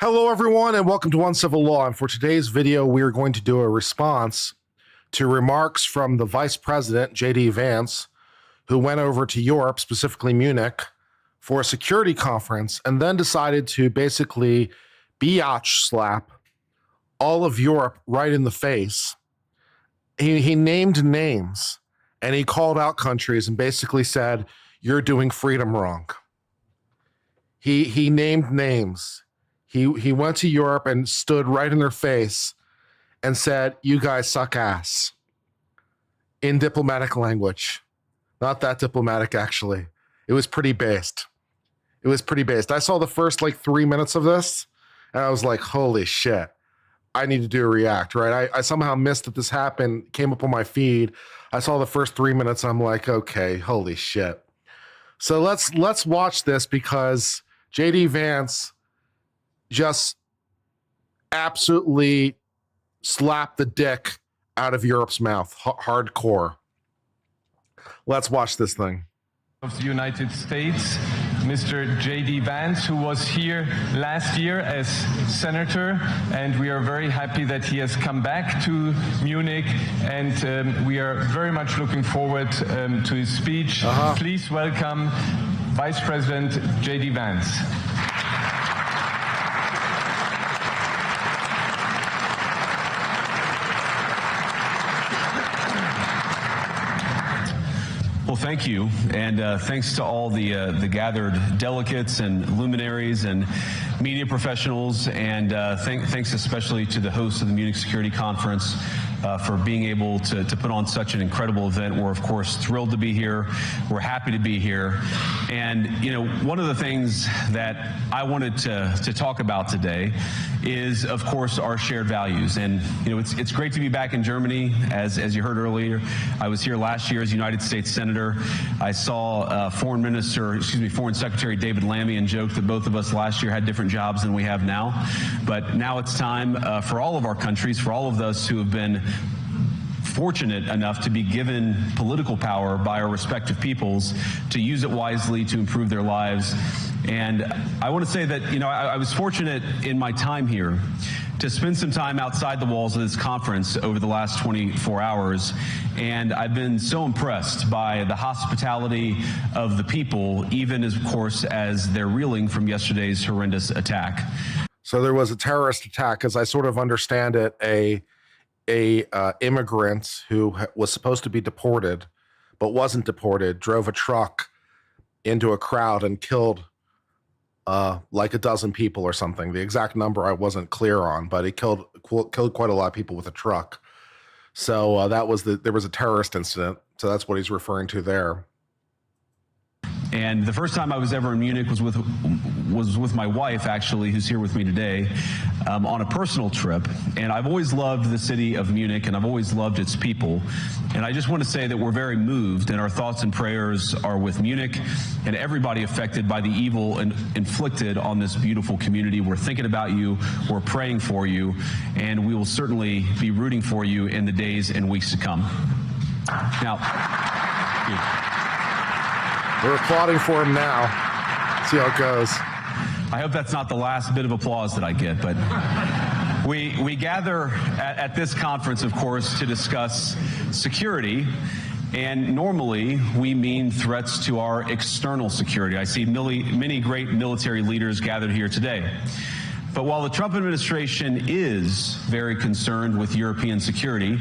Hello, everyone, and welcome to Uncivil Law. And for today's video, we are going to do a response to remarks from the Vice President, J.D. Vance, who went over to Europe, specifically Munich, for a security conference, and then decided to basically biatch slap all of Europe right in the face. He named names, and he called out countries and basically said, "You're doing freedom wrong." He named names. He went to Europe and stood right in their face and said, "You guys suck ass," in diplomatic language. Not that diplomatic, actually. It was pretty based. I saw the first 3 minutes of this, and I was like, holy shit, I need to do a react, right? I somehow missed that this happened, came up on my feed. I saw the first 3 minutes. I'm like, okay, holy shit. So let's watch this, because J.D. Vance just absolutely slapped the dick out of Europe's mouth, hardcore. Let's watch this thing. Of the United States, Mr. J.D. Vance, who was here last year as senator, and we are very happy that he has come back to Munich, and we are very much looking forward to his speech. Please welcome Vice President J.D. Vance. Well, thank you, and thanks to all the gathered delegates and luminaries and media professionals, and thanks especially to the hosts of the Munich Security Conference for being able to put on such an incredible event. We're, of course, thrilled to be here. We're happy to be here. And, one of the things that I wanted to talk about today is, of course, our shared values. And, it's great to be back in Germany. As you heard earlier, I was here last year as United States Senator. I saw Foreign Secretary David Lammy, and joked that both of us last year had different jobs than we have now. But now it's time for all of our countries, for all of us who have been fortunate enough to be given political power by our respective peoples, to use it wisely to improve their lives. And I want to say that, I was fortunate in my time here to spend some time outside the walls of this conference over the last 24 hours. And I've been so impressed by the hospitality of the people, even as, of course, as they're reeling from yesterday's horrendous attack. So there was a terrorist attack, as I sort of understand it, a immigrant who was supposed to be deported but wasn't deported, drove a truck into a crowd and killed like a dozen people or something. The exact number I wasn't clear on, but he killed quite a lot of people with a truck. So there was a terrorist incident. So that's what he's referring to there. And the first time I was ever in Munich was with my wife, actually, who's here with me today, on a personal trip. And I've always loved the city of Munich, and I've always loved its people. And I just want to say that we're very moved, and our thoughts and prayers are with Munich and everybody affected by the evil inflicted on this beautiful community. We're thinking about you, we're praying for you, and we will certainly be rooting for you in the days and weeks to come. Now, we're applauding for him now. See how it goes. I hope that's not the last bit of applause that I get, but we gather at this conference, of course, to discuss security. And normally we mean threats to our external security. I see many great military leaders gathered here today. But while the Trump administration is very concerned with European security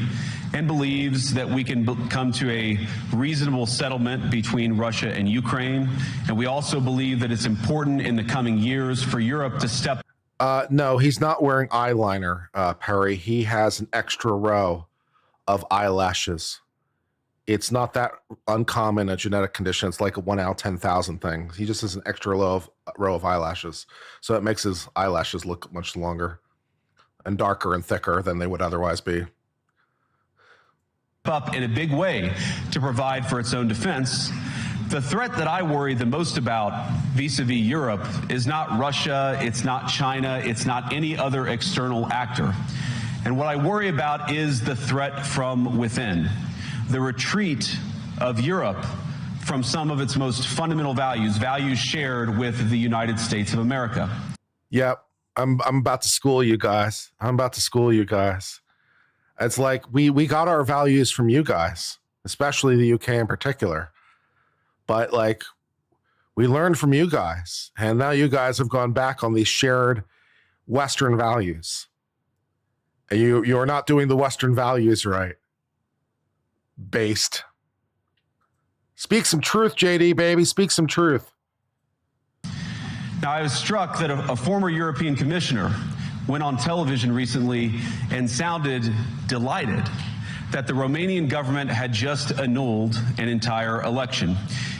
and believes that we can come to a reasonable settlement between Russia and Ukraine, and we also believe that it's important in the coming years for Europe to step. No, he's not wearing eyeliner, Perry. He has an extra row of eyelashes. It's not that uncommon a genetic condition. It's like a 1 out of 10,000 thing. He just has an extra row of eyelashes. So it makes his eyelashes look much longer and darker and thicker than they would otherwise be. Up in a big way to provide for its own defense. The threat that I worry the most about vis-a-vis Europe is not Russia, it's not China, it's not any other external actor. And what I worry about is the threat from within. The retreat of Europe from some of its most fundamental values shared with the United States of America. Yep. I'm about to school you guys. I'm about to school you guys. It's like we got our values from you guys, especially the UK in particular. But like we learned from you guys, and now you guys have gone back on these shared Western values. And you are not doing the Western values right. Based. Speak some truth, JD, baby. Speak some truth. Now, I was struck that a former European commissioner went on television recently and sounded delighted that the Romanian government had just annulled an entire election.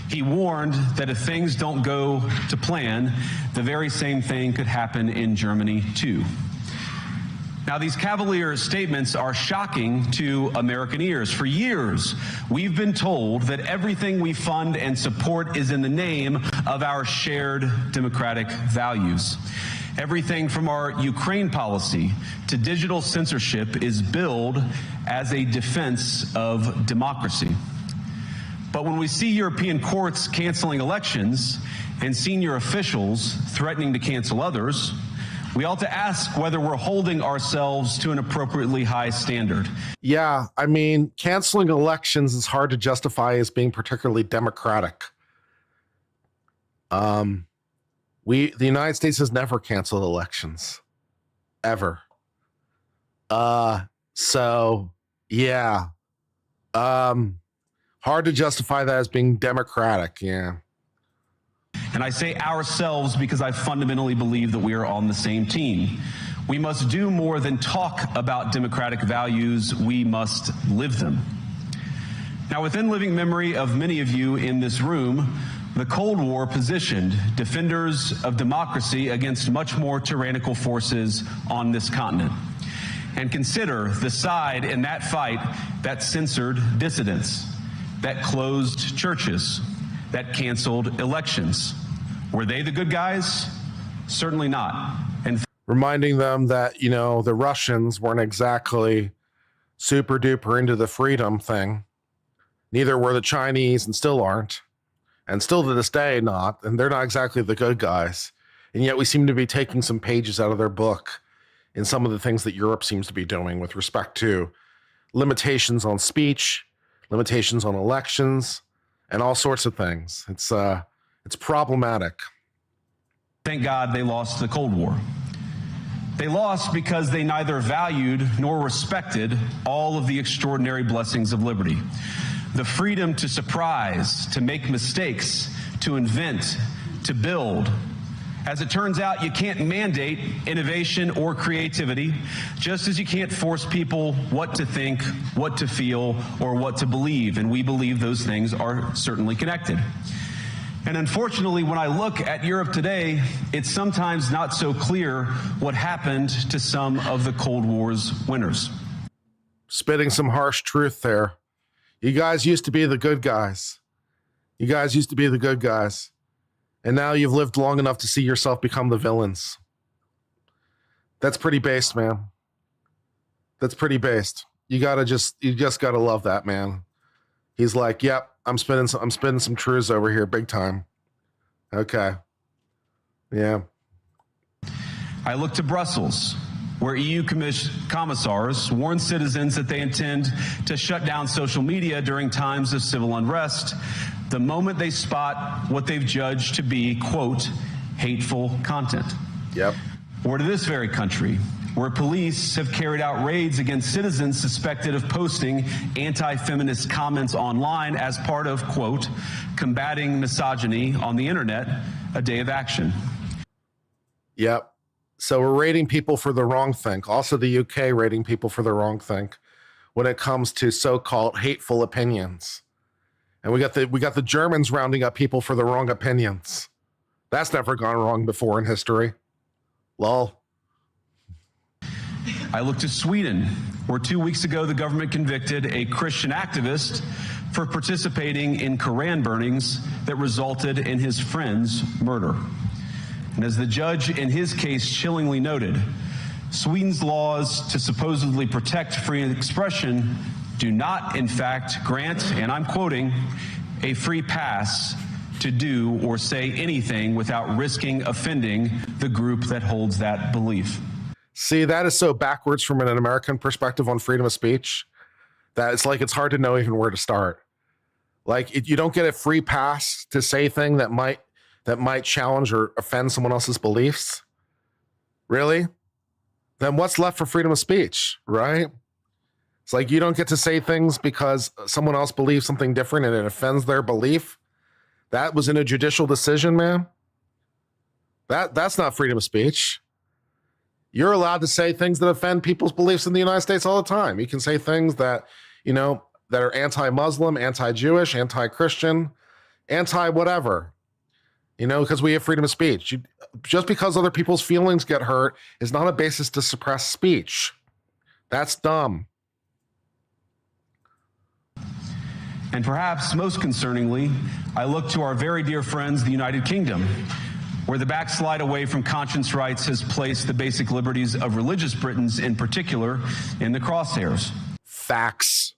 He warned that if things don't go to plan, the very same thing could happen in Germany, too. Now, these cavalier statements are shocking to American ears. For years, we've been told that everything we fund and support is in the name of our shared democratic values. Everything from our Ukraine policy to digital censorship is billed as a defense of democracy. But when we see European courts canceling elections and senior officials threatening to cancel others, we ought to ask whether we're holding ourselves to an appropriately high standard. Yeah, I mean, canceling elections is hard to justify as being particularly democratic. The United States has never canceled elections, ever. So yeah, hard to justify that as being democratic. Yeah. And I say ourselves because I fundamentally believe that we are on the same team. We must do more than talk about democratic values. We must live them. Now, within living memory of many of you in this room, the Cold War positioned defenders of democracy against much more tyrannical forces on this continent. And consider the side in that fight that censored dissidents, that closed churches, that canceled elections. Were they the good guys? Certainly not. And reminding them that, you know, the Russians weren't exactly super duper into the freedom thing. Neither were the Chinese, and still aren't. And still to this day not. And they're not exactly the good guys. And yet we seem to be taking some pages out of their book in some of the things that Europe seems to be doing with respect to limitations on speech, limitations on elections, and all sorts of things. It's problematic. Thank God they lost the Cold War. They lost because they neither valued nor respected all of the extraordinary blessings of liberty. The freedom to surprise, to make mistakes, to invent, to build. As it turns out, you can't mandate innovation or creativity, just as you can't force people what to think, what to feel, or what to believe. And we believe those things are certainly connected. And unfortunately, when I look at Europe today, it's sometimes not so clear what happened to some of the Cold War's winners. Spitting some harsh truth there. You guys used to be the good guys. You guys used to be the good guys. And now you've lived long enough to see yourself become the villains. That's pretty based, man. That's pretty based. You just gotta love that, man. He's like, yep, I'm spinning some truths over here, big time. Okay. Yeah. I look to Brussels, where EU commissars warn citizens that they intend to shut down social media during times of civil unrest the moment they spot what they've judged to be, quote, hateful content. Yep. Or to this very country, where police have carried out raids against citizens suspected of posting anti-feminist comments online as part of, quote, combating misogyny on the internet, a day of action. Yep. So we're rating people for the wrong thing. Also the UK rating people for the wrong thing when it comes to so-called hateful opinions. And we got the Germans rounding up people for the wrong opinions. That's never gone wrong before in history. Lol. I look to Sweden, where 2 weeks ago the government convicted a Christian activist for participating in Koran burnings that resulted in his friend's murder. And as the judge in his case chillingly noted, Sweden's laws to supposedly protect free expression do not, in fact, grant, and I'm quoting, a free pass to do or say anything without risking offending the group that holds that belief. See, that is so backwards from an American perspective on freedom of speech that it's like it's hard to know even where to start. Like you don't get a free pass to say a thing that might challenge or offend someone else's beliefs. Really? Then what's left for freedom of speech, right? It's like you don't get to say things because someone else believes something different and it offends their belief. That was in a judicial decision, man. That's not freedom of speech. You're allowed to say things that offend people's beliefs in the United States all the time. You can say things that, that are anti-Muslim, anti-Jewish, anti-Christian, anti-whatever, because we have freedom of speech. Just because other people's feelings get hurt is not a basis to suppress speech. That's dumb. And perhaps most concerningly, I look to our very dear friends, the United Kingdom, where the backslide away from conscience rights has placed the basic liberties of religious Britons in particular in the crosshairs. Facts.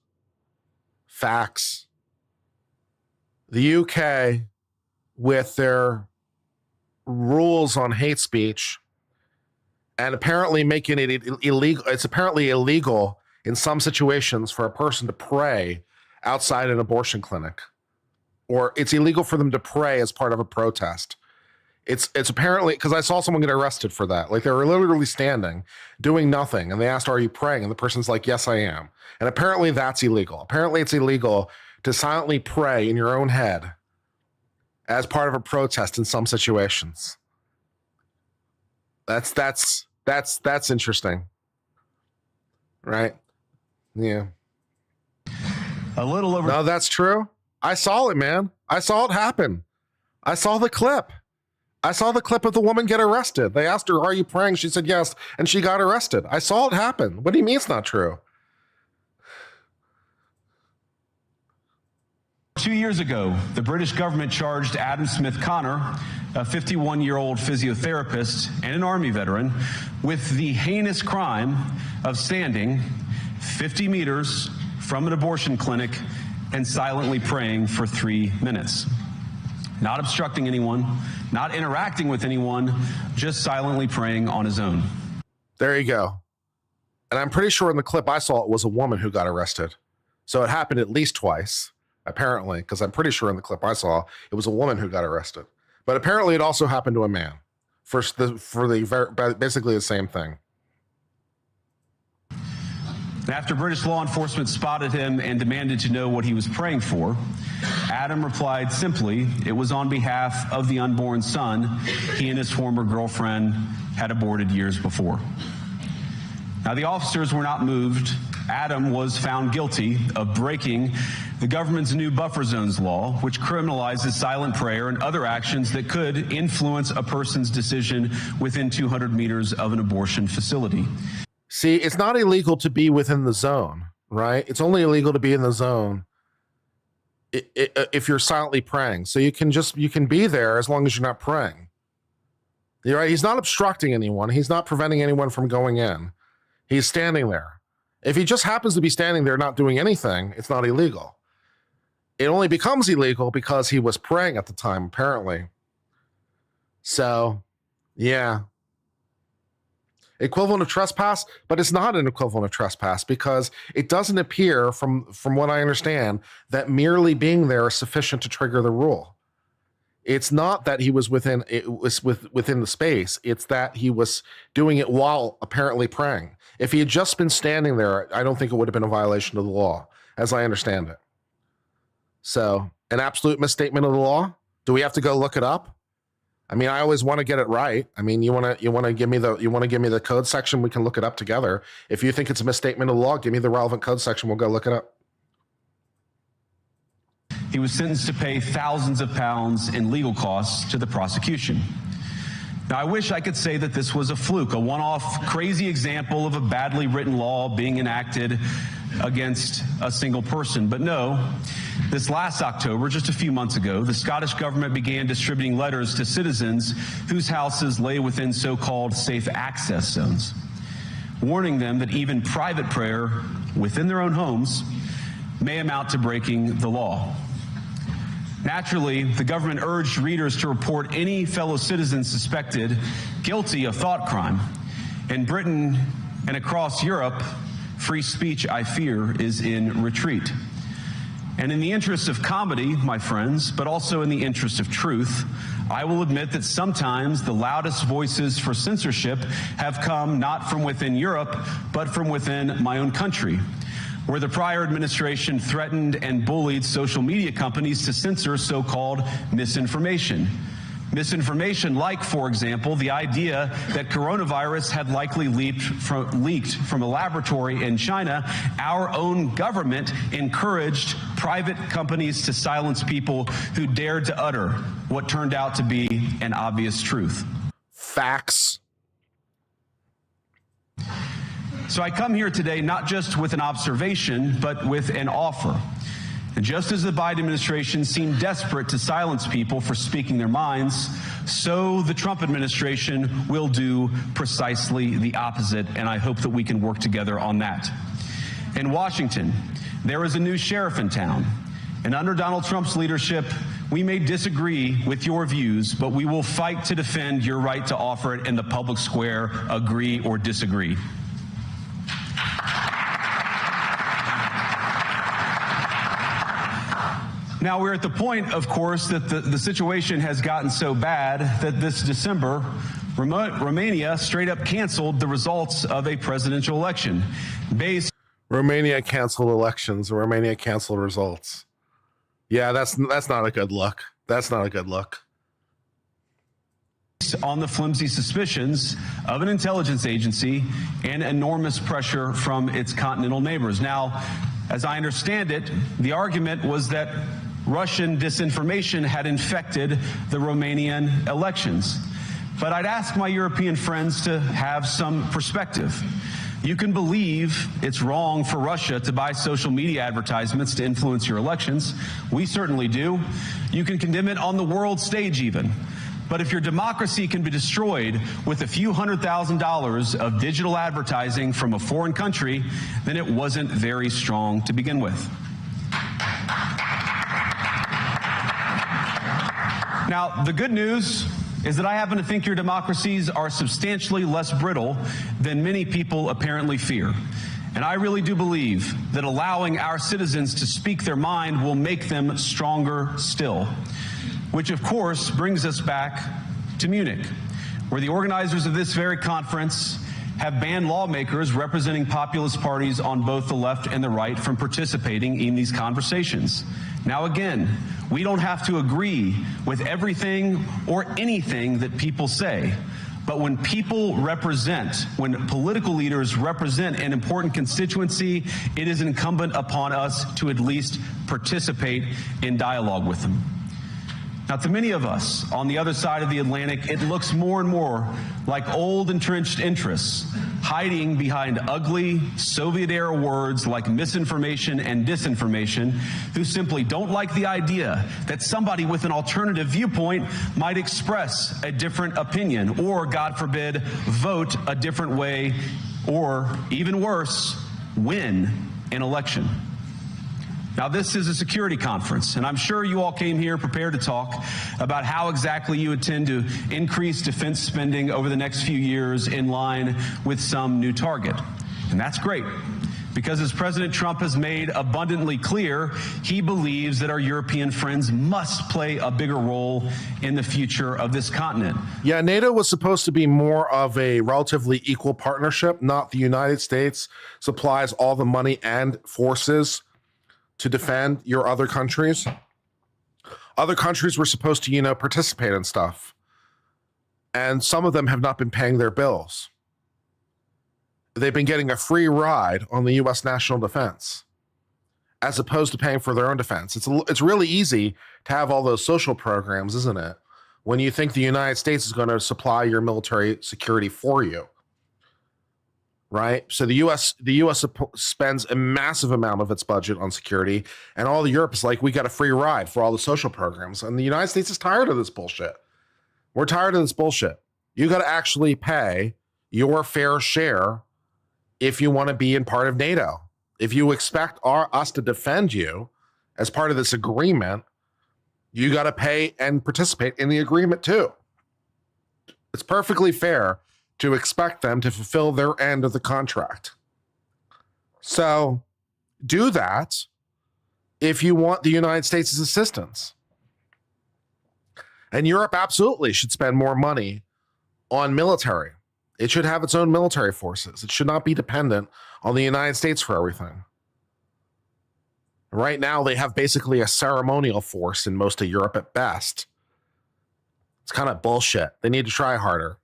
The UK, with their rules on hate speech and apparently making it illegal, it's apparently illegal in some situations for a person to pray outside an abortion clinic, or it's illegal for them to pray as part of a protest. It's apparently, because I saw someone get arrested for that. Like they were literally standing, doing nothing, and they asked, "Are you praying?" And the person's like, "Yes, I am." And apparently that's illegal. Apparently it's illegal to silently pray in your own head as part of a protest in some situations. That's interesting, right? Yeah. A little over. No, that's true. I saw it, man. I saw it happen. I saw the clip. I saw the clip of the woman get arrested. They asked her, "Are you praying?" She said yes, and she got arrested. I saw it happen. What do you mean it's not true? 2 years ago, the British government charged Adam Smith Connor, a 51-year-old physiotherapist and an Army veteran, with the heinous crime of standing 50 meters from an abortion clinic and silently praying for 3 minutes. Not obstructing anyone, not interacting with anyone, just silently praying on his own. There you go. And I'm pretty sure in the clip I saw it was a woman who got arrested. So it happened at least twice, apparently, because I'm pretty sure in the clip I saw it was a woman who got arrested. But apparently it also happened to a man for basically the same thing. After British law enforcement spotted him and demanded to know what he was praying for, Adam replied simply, it was on behalf of the unborn son he and his former girlfriend had aborted years before. Now, the officers were not moved. Adam was found guilty of breaking the government's new buffer zones law, which criminalizes silent prayer and other actions that could influence a person's decision within 200 meters of an abortion facility. See, it's not illegal to be within the zone, right? It's only illegal to be in the zone if you're silently praying. So you can be there as long as you're not praying. You're right. He's not obstructing anyone. He's not preventing anyone from going in. He's standing there. If he just happens to be standing there not doing anything, it's not illegal. It only becomes illegal because he was praying at the time, apparently. So, yeah. Equivalent of trespass, but it's not an equivalent of trespass because it doesn't appear, from what I understand, that merely being there is sufficient to trigger the rule. It's not that he was within the space. It's that he was doing it while apparently praying. If he had just been standing there, I don't think it would have been a violation of the law, as I understand it. So, an absolute misstatement of the law? Do we have to go look it up? I mean, I always want to get it right. I mean, you want to give me the code section? We can look it up together. If you think it's a misstatement of the law, give me the relevant code section. We'll go look it up. He was sentenced to pay thousands of pounds in legal costs to the prosecution. Now, I wish I could say that this was a fluke, a one-off crazy example of a badly written law being enacted against a single person. But no, this last October, just a few months ago, the Scottish government began distributing letters to citizens whose houses lay within so-called safe access zones, warning them that even private prayer within their own homes may amount to breaking the law. Naturally, the government urged readers to report any fellow citizen suspected guilty of thought crime. In Britain and across Europe, free speech, I fear, is in retreat. And in the interest of comedy, my friends, but also in the interest of truth, I will admit that sometimes the loudest voices for censorship have come not from within Europe, but from within my own country, where the prior administration threatened and bullied social media companies to censor so-called misinformation. Misinformation like, for example, the idea that coronavirus had likely leaked from a laboratory in China. Our own government encouraged private companies to silence people who dared to utter what turned out to be an obvious truth. Facts. So I come here today not just with an observation, but with an offer. And just as the Biden administration seemed desperate to silence people for speaking their minds, so the Trump administration will do precisely the opposite, and I hope that we can work together on that. In Washington, there is a new sheriff in town, and under Donald Trump's leadership, we may disagree with your views, but we will fight to defend your right to offer it in the public square, agree or disagree. Now, we're at the point, of course, that the situation has gotten so bad that this December, Romania straight up canceled the results of a presidential election. Romania canceled elections. Romania canceled results. Yeah, that's not a good look. That's not a good look. On the flimsy suspicions of an intelligence agency and enormous pressure from its continental neighbors. Now, as I understand it, the argument was that Russian disinformation had infected the Romanian elections. But I'd ask my European friends to have some perspective. You can believe it's wrong for Russia to buy social media advertisements to influence your elections. We certainly do. You can condemn it on the world stage even. But if your democracy can be destroyed with a few $100,000 of digital advertising from a foreign country, then it wasn't very strong to begin with. Now, the good news is that I happen to think your democracies are substantially less brittle than many people apparently fear. And I really do believe that allowing our citizens to speak their mind will make them stronger still. Which, of course, brings us back to Munich, where the organizers of this very conference have banned lawmakers representing populist parties on both the left and the right from participating in these conversations. Now, again, we don't have to agree with everything or anything that people say. But when people represent, when political leaders represent an important constituency, it is incumbent upon us to at least participate in dialogue with them. Now, to many of us on the other side of the Atlantic, it looks more and more like old entrenched interests hiding behind ugly Soviet-era words like misinformation and disinformation, who simply don't like the idea that somebody with an alternative viewpoint might express a different opinion or, God forbid, vote a different way or, even worse, win an election. Now, this is a security conference, and I'm sure you all came here prepared to talk about how exactly you intend to increase defense spending over the next few years in line with some new target. And that's great, because as President Trump has made abundantly clear, he believes that our European friends must play a bigger role in the future of this continent. Yeah, NATO was supposed to be more of a relatively equal partnership, not the United States supplies all the money and forces to defend your other countries. Other countries were supposed to, participate in stuff. And some of them have not been paying their bills. They've been getting a free ride on the U.S. national defense, as opposed to paying for their own defense. It's really easy to have all those social programs, isn't it? When you think the United States is going to supply your military security for you. Right? So the U.S. spends a massive amount of its budget on security, and all of Europe is like, we got a free ride for all the social programs. And the United States is tired of this bullshit. We're tired of this bullshit. You got to actually pay your fair share if you want to be in part of NATO. If you expect us to defend you as part of this agreement, you got to pay and participate in the agreement too. It's perfectly fair to expect them to fulfill their end of the contract. So do that if you want the United States' assistance. And Europe absolutely should spend more money on military. It should have its own military forces. It should not be dependent on the United States for everything. Right now, they have basically a ceremonial force in most of Europe at best. It's kind of bullshit. They need to try harder.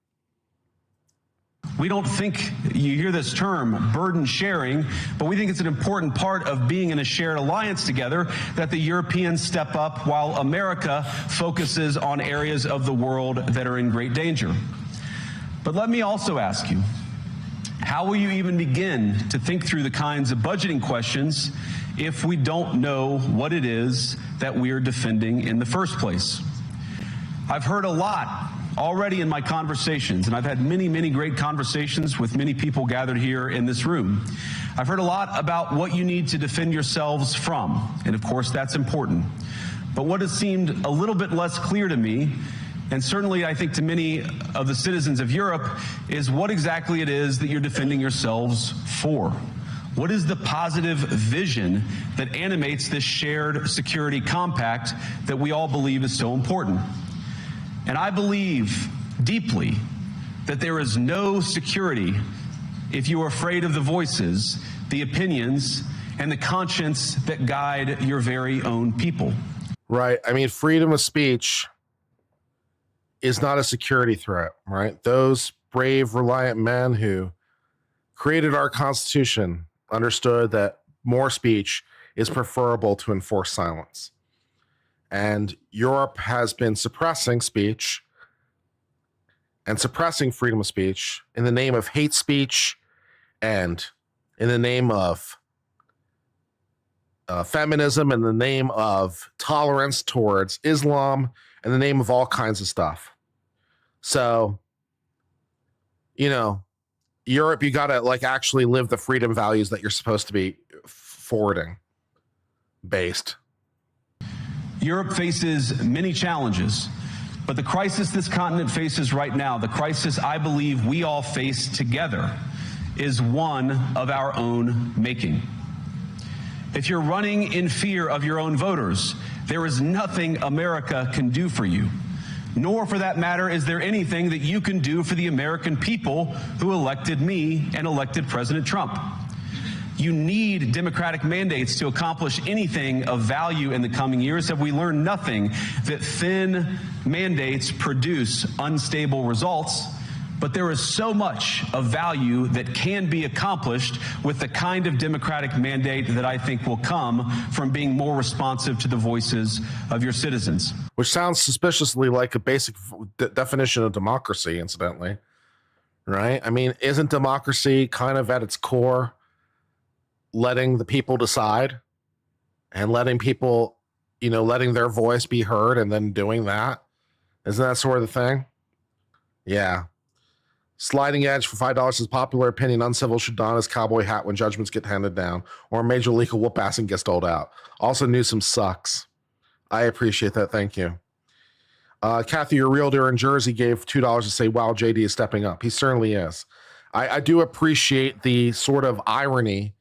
We don't think, you hear this term, burden sharing, but we think it's an important part of being in a shared alliance together that the Europeans step up while America focuses on areas of the world that are in great danger. But let me also ask you, how will you even begin to think through the kinds of budgeting questions if we don't know what it is that we're defending in the first place? I've heard a lot already in my conversations, and I've had many, many great conversations with many people gathered here in this room. I've heard a lot about what you need to defend yourselves from, and of course that's important. But what has seemed a little bit less clear to me, and certainly I think to many of the citizens of Europe, is what exactly it is that you're defending yourselves for. What is the positive vision that animates this shared security compact that we all believe is so important? And I believe deeply that there is no security if you are afraid of the voices, the opinions, and the conscience that guide your very own people. Right. I mean, freedom of speech is not a security threat, right? Those brave, reliant men who created our Constitution understood that more speech is preferable to enforced silence. And Europe has been suppressing speech and suppressing freedom of speech in the name of hate speech and in the name of feminism, in the name of tolerance towards Islam, in the name of all kinds of stuff. So, you know, Europe, you got to like actually live the freedom values that you're supposed to be forwarding based. Europe faces many challenges, but the crisis this continent faces right now, the crisis I believe we all face together, is one of our own making. If you're running in fear of your own voters, there is nothing America can do for you. Nor, for that matter, is there anything that you can do for the American people who elected me and elected President Trump. You need democratic mandates to accomplish anything of value in the coming years. Have we learned nothing that thin mandates produce unstable results? But there is so much of value that can be accomplished with the kind of democratic mandate that I think will come from being more responsive to the voices of your citizens. Which sounds suspiciously like a basic definition of democracy, incidentally, right? I mean, isn't democracy kind of at its core letting the people decide and letting people, you know, letting their voice be heard and then doing that? Isn't that sort of the thing? Yeah. Sliding edge for $5 is popular opinion. Uncivil should don his cowboy hat when judgments get handed down, or major legal whoop ass and gets doled out. Also, Newsom sucks. I appreciate that. Thank you. Kathy, your realtor in Jersey, gave $2 to say, wow, JD is stepping up. He certainly is. I do appreciate the sort of irony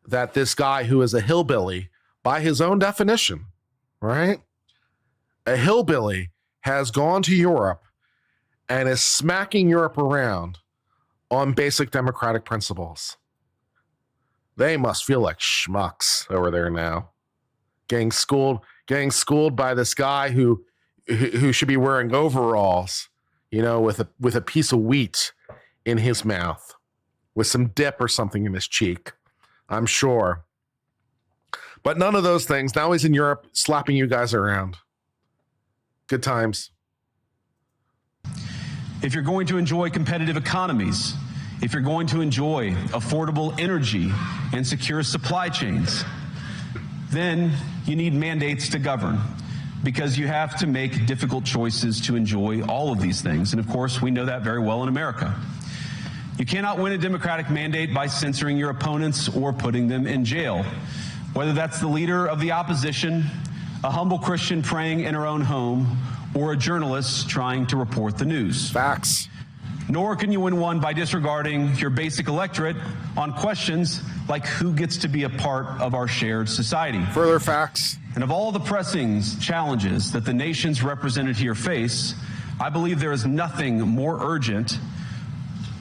that this guy who is a hillbilly, by his own definition, right? A hillbilly has gone to Europe and is smacking Europe around on basic democratic principles. They must feel like schmucks over there now, getting schooled by this guy who should be wearing overalls, you know, with a piece of wheat in his mouth, with some dip or something in his cheek, I'm sure. But none of those things. Now he's in Europe slapping you guys around. Good times. If you're going to enjoy competitive economies, if you're going to enjoy affordable energy and secure supply chains, then you need mandates to govern, because you have to make difficult choices to enjoy all of these things. And of course, we know that very well in America. You cannot win a democratic mandate by censoring your opponents or putting them in jail, whether that's the leader of the opposition, a humble Christian praying in her own home, or a journalist trying to report the news. Facts. Nor can you win one by disregarding your basic electorate on questions like who gets to be a part of our shared society. Further facts. And of all the pressing challenges that the nations represented here face, I believe there is nothing more urgent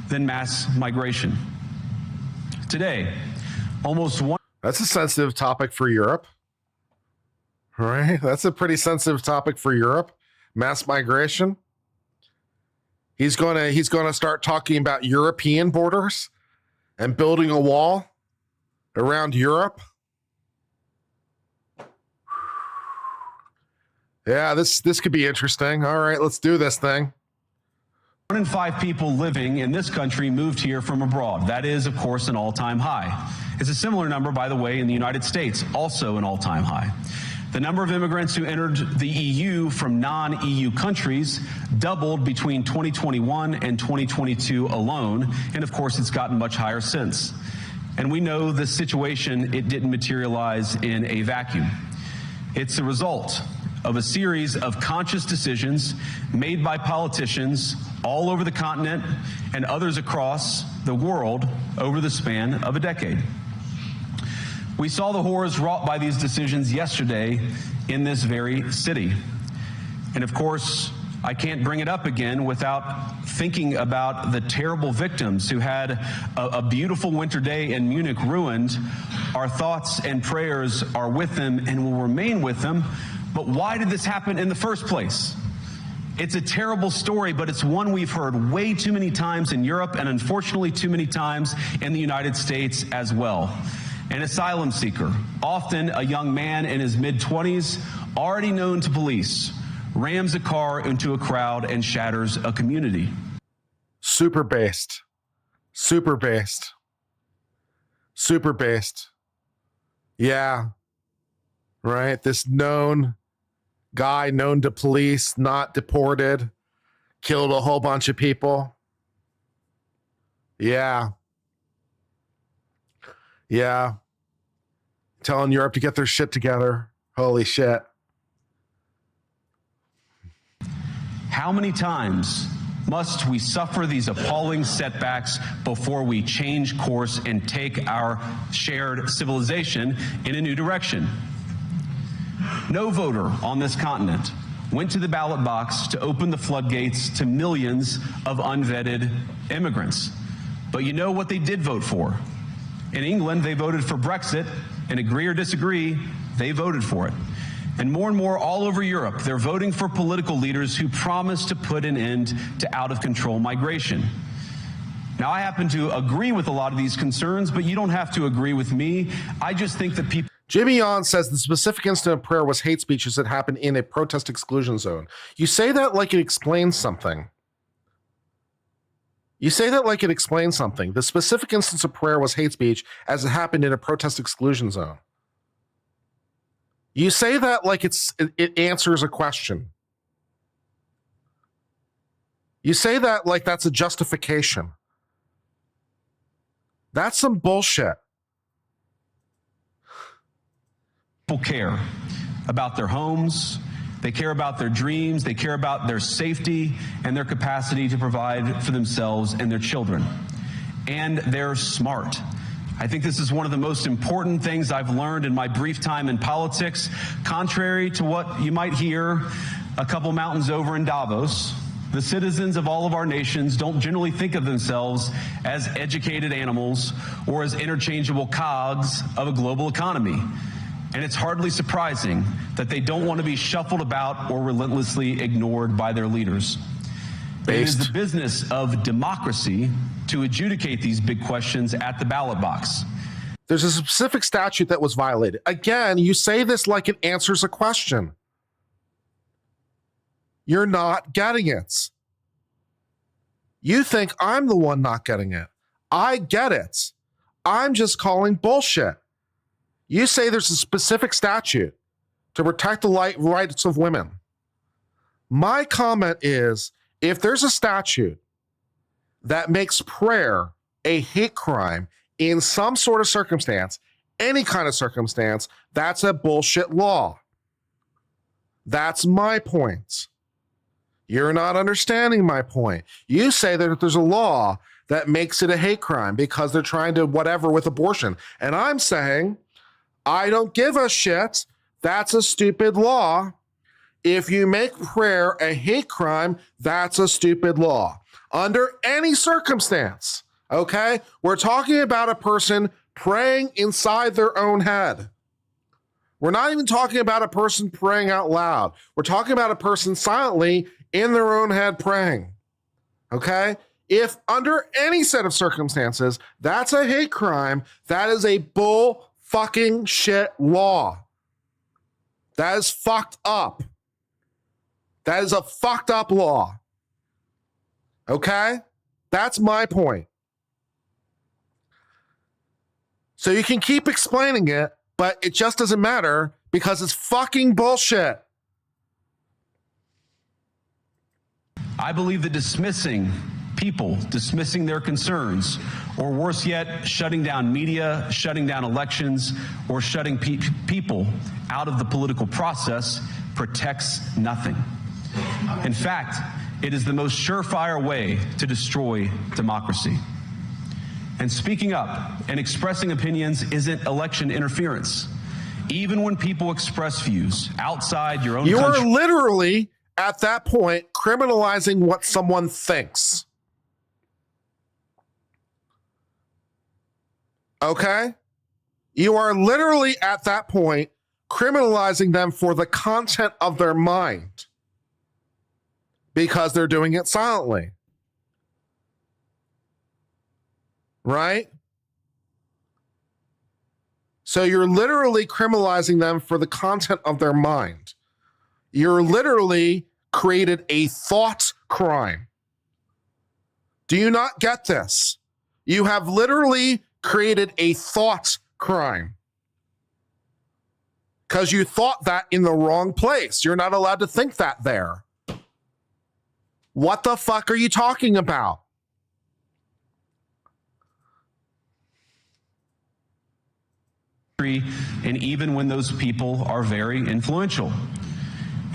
than mass migration. Today, almost one... That's a sensitive topic for Europe. Right? That's a pretty sensitive topic for Europe. Mass migration. He's gonna start talking about European borders and building a wall around Europe. Yeah, this could be interesting. All right, let's do this thing. 1 in 5 people living in this country moved here from abroad. That is, of course, an all-time high. It's a similar number, by the way, in the United States, also an all-time high. The number of immigrants who entered the EU from non-EU countries doubled between 2021 and 2022 alone, and of course it's gotten much higher since. And we know the situation, it didn't materialize in a vacuum. It's a result of a series of conscious decisions made by politicians all over the continent and others across the world over the span of a decade. We saw the horrors wrought by these decisions yesterday in this very city. And of course, I can't bring it up again without thinking about the terrible victims who had a beautiful winter day in Munich ruined. Our thoughts and prayers are with them and will remain with them. But why did this happen in the first place? It's a terrible story, but it's one we've heard way too many times in Europe and unfortunately too many times in the United States as well. An asylum seeker, often a young man in his mid-20s, already known to police, rams a car into a crowd and shatters a community. Super based. Super based. Super based. Yeah. Right? This known guy, known to police, not deported, killed a whole bunch of people. Yeah. Yeah. Telling Europe to get their shit together. Holy shit. How many times must we suffer these appalling setbacks before we change course and take our shared civilization in a new direction? No voter on this continent went to the ballot box to open the floodgates to millions of unvetted immigrants. But you know what they did vote for? In England, they voted for Brexit, and agree or disagree, they voted for it. And more all over Europe, they're voting for political leaders who promise to put an end to out-of-control migration. Now, I happen to agree with a lot of these concerns, but you don't have to agree with me. I just think that people... Jimmy Yon says the specific incident of prayer was hate speeches that happened in a protest exclusion zone. You say that like it explains something. You say that like it explains something. The specific instance of prayer was hate speech as it happened in a protest exclusion zone. You say that like it answers a question. You say that like that's a justification. That's some bullshit. People care about their homes, they care about their dreams, they care about their safety and their capacity to provide for themselves and their children. And they're smart. I think this is one of the most important things I've learned in my brief time in politics. Contrary to what you might hear a couple mountains over in Davos, the citizens of all of our nations don't generally think of themselves as educated animals or as interchangeable cogs of a global economy. And it's hardly surprising that they don't want to be shuffled about or relentlessly ignored by their leaders. It is the business of democracy to adjudicate these big questions at the ballot box. There's a specific statute that was violated. Again, you say this like it answers a question. You're not getting it. You think I'm the one not getting it. I get it. I'm just calling bullshit. You say there's a specific statute to protect the rights of women. My comment is, if there's a statute that makes prayer a hate crime in some sort of circumstance, any kind of circumstance, that's a bullshit law. That's my point. You're not understanding my point. You say that there's a law that makes it a hate crime because they're trying to whatever with abortion. And I'm saying, I don't give a shit. That's a stupid law. If you make prayer a hate crime, that's a stupid law. Under any circumstance, okay? We're talking about a person praying inside their own head. We're not even talking about a person praying out loud. We're talking about a person silently in their own head praying, okay? If under any set of circumstances, that's a hate crime, that is a bull fucking shit law. That is fucked up. That is a fucked up law. Okay? That's my point. So you can keep explaining it, but it just doesn't matter because it's fucking bullshit. I believe that dismissing people, dismissing their concerns, or worse yet, shutting down media, shutting down elections, or shutting people out of the political process protects nothing. In fact, it is the most surefire way to destroy democracy. And speaking up and expressing opinions isn't election interference. Even when people express views outside your own country. You are literally, at that point, criminalizing what someone thinks. Okay? You are literally, at that point, criminalizing them for the content of their mind because they're doing it silently. Right? So you're literally criminalizing them for the content of their mind. You're literally created a thought crime. Do you not get this? You have literally created a thought crime because you thought that in the wrong place. You're not allowed to think that there. What the fuck are you talking about? And even when those people are very influential.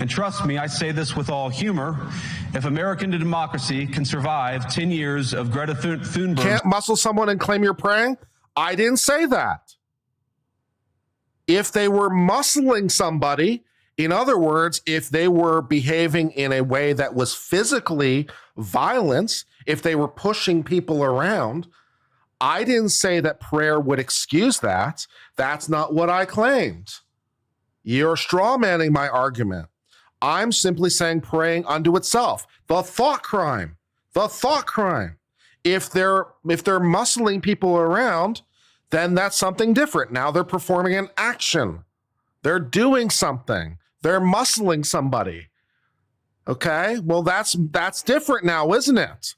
And trust me, I say this with all humor. If American democracy can survive 10 years of Greta Thunberg... Can't muscle someone and claim you're praying? I didn't say that. If they were muscling somebody, in other words, if they were behaving in a way that was physically violent, if they were pushing people around, I didn't say that prayer would excuse that. That's not what I claimed. You're strawmanning my argument. I'm simply saying praying unto itself. The thought crime. The thought crime. If they're muscling people around, then that's something different. Now they're performing an action. They're doing something. They're muscling somebody. Okay? Well, that's different now, isn't it?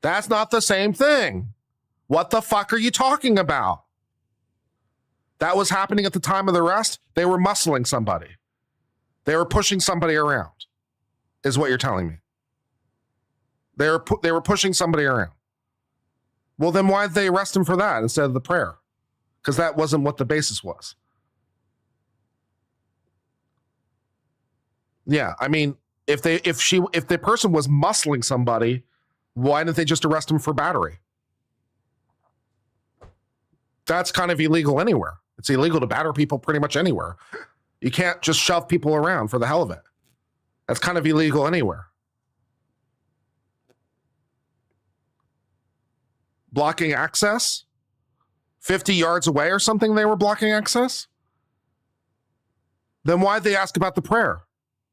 That's not the same thing. What the fuck are you talking about? That was happening at the time of the arrest. They were muscling somebody. They were pushing somebody around, is what you're telling me. They were pushing somebody around. Well, then why did they arrest him for that instead of the prayer? Because that wasn't what the basis was. Yeah, I mean, if the person was muscling somebody, why didn't they just arrest him for battery? That's kind of illegal anywhere. It's illegal to batter people pretty much anywhere. You can't just shove people around for the hell of it. That's kind of illegal anywhere. Blocking access? 50 yards away or something they were blocking access? Then why'd they ask about the prayer?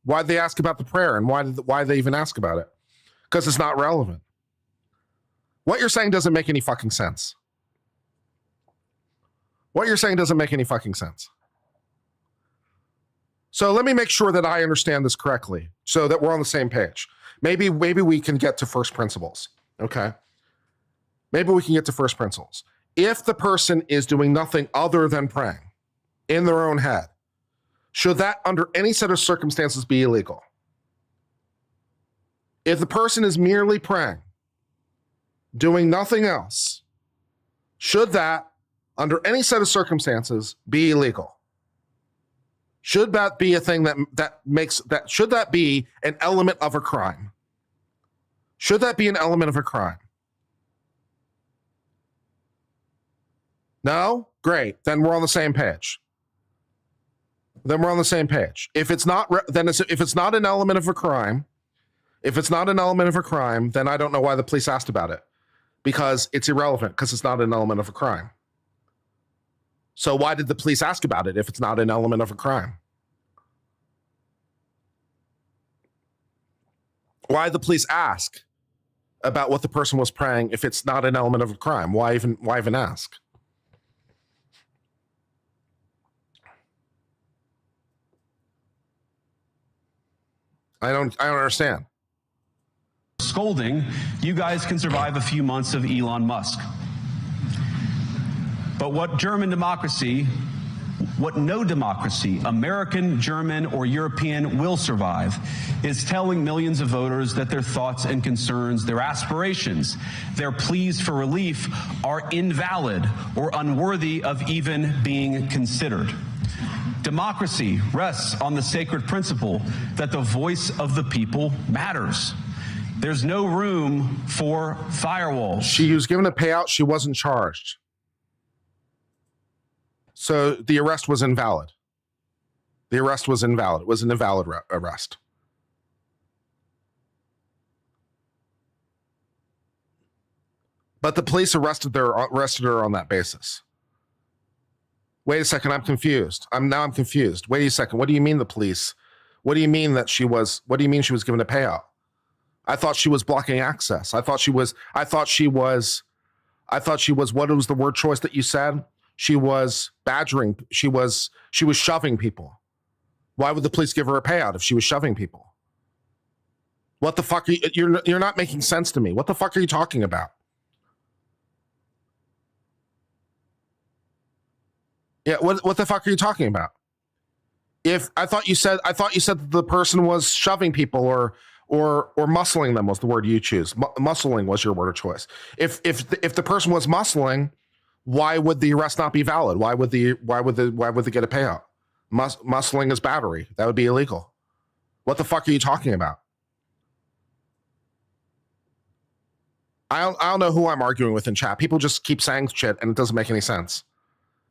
Why'd they ask about the prayer and why they even ask about it? Because it's not relevant. What you're saying doesn't make any fucking sense. What you're saying doesn't make any fucking sense. So let me make sure that I understand this correctly so that we're on the same page. Maybe we can get to first principles, okay? Maybe we can get to first principles. If the person is doing nothing other than praying in their own head, should that under any set of circumstances be illegal? If the person is merely praying, doing nothing else, should that under any set of circumstances be illegal? Should that be a thing should that be an element of a crime? Should that be an element of a crime? No? Great. Then we're on the same page. If it's not, if it's not an element of a crime, then I don't know why the police asked about it, because it's irrelevant, because it's not an element of a crime. So why did the police ask about it if it's not an element of a crime? Why did the police ask about what the person was praying if it's not an element of a crime? Why even ask? I don't understand. Scolding, you guys can survive a few months of Elon Musk. But what no democracy, American, German, or European, will survive is telling millions of voters that their thoughts and concerns, their aspirations, their pleas for relief are invalid or unworthy of even being considered. Democracy rests on the sacred principle that the voice of the people matters. There's no room for firewalls. She was given a payout. She wasn't charged. So the arrest was invalid. It was an invalid arrest. But the police arrested her on that basis. Wait a second, I'm confused. I'm confused. Wait a second. What do you mean the police? What do you mean she was given a payout? I thought she was blocking access. I thought she was, what was the word choice that you said? She was badgering. She was shoving people. Why would the police give her a payout if she was shoving people? What the fuck you're not making sense to me. What the fuck are you talking about? Yeah, what the fuck are you talking about? If I thought you said that the person was shoving people or muscling them was the word you choose. Muscling was your word of choice. If the person was muscling, why would the arrest not be valid? Why would they get a payout? Muscling is battery. That would be illegal. What the fuck are you talking about? I don't know who I'm arguing with in chat. People just keep saying shit and it doesn't make any sense.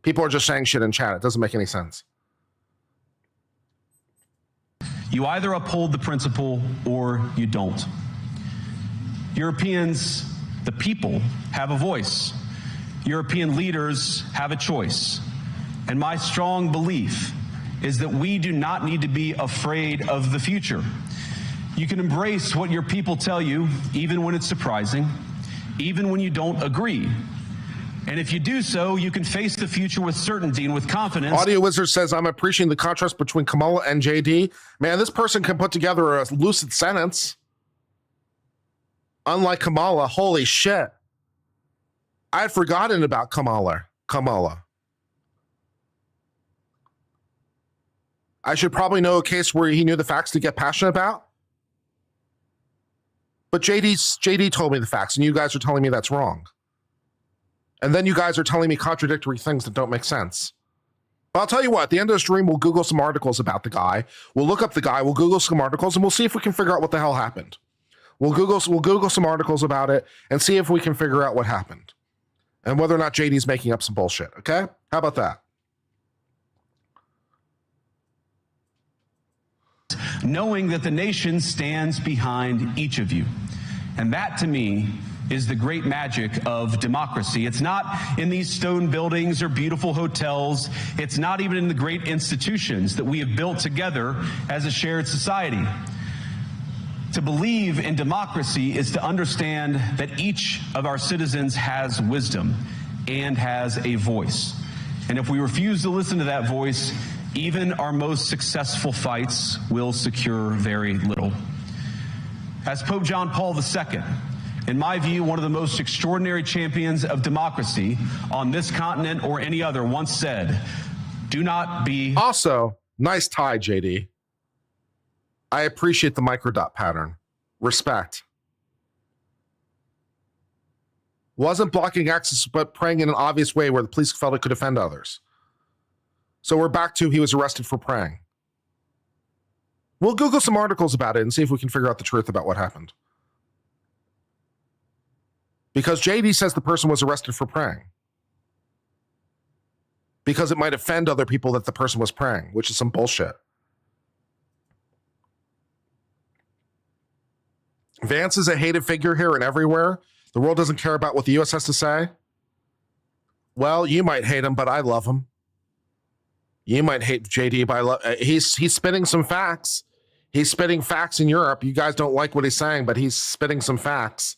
People are just saying shit in chat. It doesn't make any sense. You either uphold the principle or you don't. Europeans, the people, have a voice. European leaders have a choice. And my strong belief is that we do not need to be afraid of the future. You can embrace what your people tell you, even when it's surprising, even when you don't agree. And if you do so, you can face the future with certainty and with confidence. Audio Wizard says, I'm appreciating the contrast between Kamala and JD. Man, this person can put together a lucid sentence. Unlike Kamala, holy shit. I had forgotten about Kamala. I should probably know a case where he knew the facts to get passionate about. But JD told me the facts, and you guys are telling me that's wrong. And then you guys are telling me contradictory things that don't make sense. But I'll tell you what, at the end of the stream, we'll Google some articles about the guy. We'll look up the guy, we'll Google some articles, and we'll see if we can figure out what the hell happened. We'll Google some articles about it and see if we can figure out what happened. And whether or not JD's making up some bullshit, okay? How about that? Knowing that the nation stands behind each of you. And that, to me, is the great magic of democracy. It's not in these stone buildings or beautiful hotels. It's not even in the great institutions that we have built together as a shared society. To believe in democracy is to understand that each of our citizens has wisdom and has a voice. And if we refuse to listen to that voice, even our most successful fights will secure very little. As Pope John Paul II, in my view, one of the most extraordinary champions of democracy on this continent or any other, once said, do not be... Also, nice tie, JD. I appreciate the microdot pattern. Respect. Wasn't blocking access, but praying in an obvious way where the police felt it could offend others. So we're back to he was arrested for praying. We'll Google some articles about it and see if we can figure out the truth about what happened. Because JD says the person was arrested for praying. Because it might offend other people that the person was praying, which is some bullshit. Vance is a hated figure here and everywhere. The world doesn't care about what the U.S. has to say. Well, you might hate him, but I love him. You might hate JD, but I love. He's spitting some facts. He's spitting facts in Europe. You guys don't like what he's saying, but he's spitting some facts.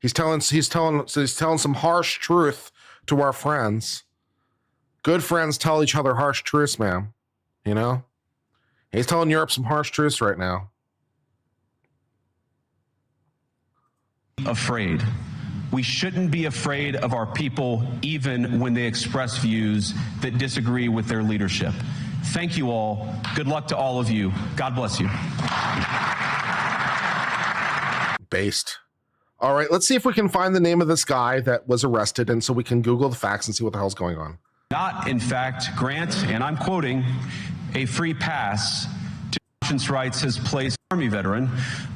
He's telling some harsh truth to our friends. Good friends tell each other harsh truths, man. You know? He's telling Europe some harsh truths right now. Afraid. We shouldn't be afraid of our people, even when they express views that disagree with their leadership. Thank you all. Good luck to all of you. God bless you. Based. All right, let's see if we can find the name of this guy that was arrested, and so we can Google the facts and see what the hell's going on. Not, in fact, grant, and I'm quoting, a free pass to conscience rights has placed an Army veteran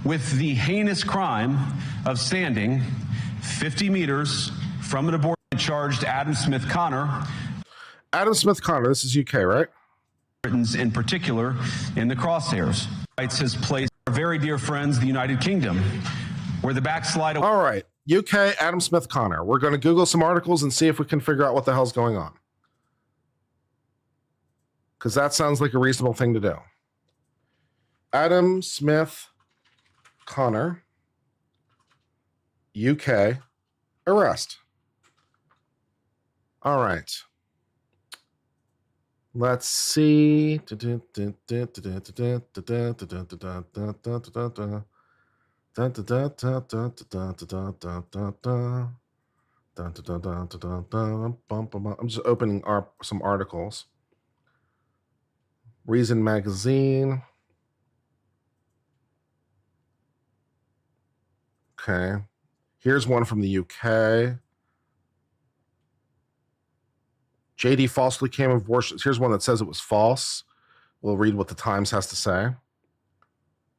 with the heinous crime of standing 50 meters from an abortion charged Adam Smith Connor. Adam Smith Connor, this is UK, right? Britons in particular in the crosshairs. Rights has placed our very dear friends, the United Kingdom, where the backslide. All right, UK, Adam Smith Connor. We're going to Google some articles and see if we can figure out what the hell's going on. Because that sounds like a reasonable thing to do. Adam Smith Connor, UK, arrest. All right. Let's see. I'm just opening some articles. Reason Magazine. Okay. Here's one from the UK. JD falsely claimed abortion. Here's one that says it was false. We'll read what the Times has to say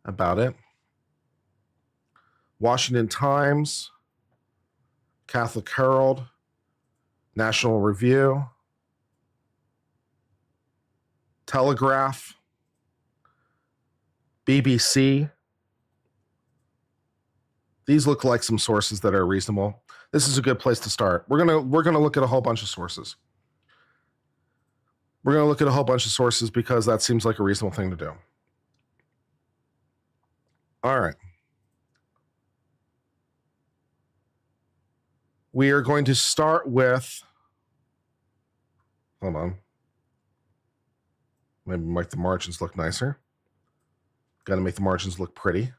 about it. Washington Times, Catholic Herald, National Review, Telegraph, BBC. These look like some sources that are reasonable. This is a good place to start. We're gonna look at a whole bunch of sources. We're gonna look at a whole bunch of sources because that seems like a reasonable thing to do. All right. We are going to start with, hold on. Maybe make the margins look nicer. Got to make the margins look pretty.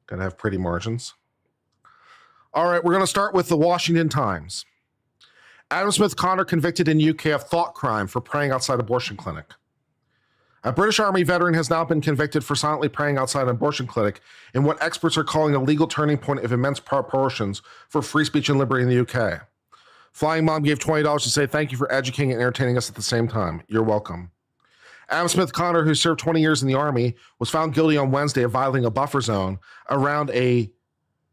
Got to have pretty margins. All right, we're going to start with the Washington Times. Adam Smith Connor convicted in UK of thought crime for praying outside abortion clinic. A British Army veteran has now been convicted for silently praying outside an abortion clinic in what experts are calling a legal turning point of immense proportions for free speech and liberty in the UK. Flying Mom gave $20 to say thank you for educating and entertaining us at the same time. You're welcome. Adam Smith Connor, who served 20 years in the Army, was found guilty on Wednesday of violating a buffer zone around a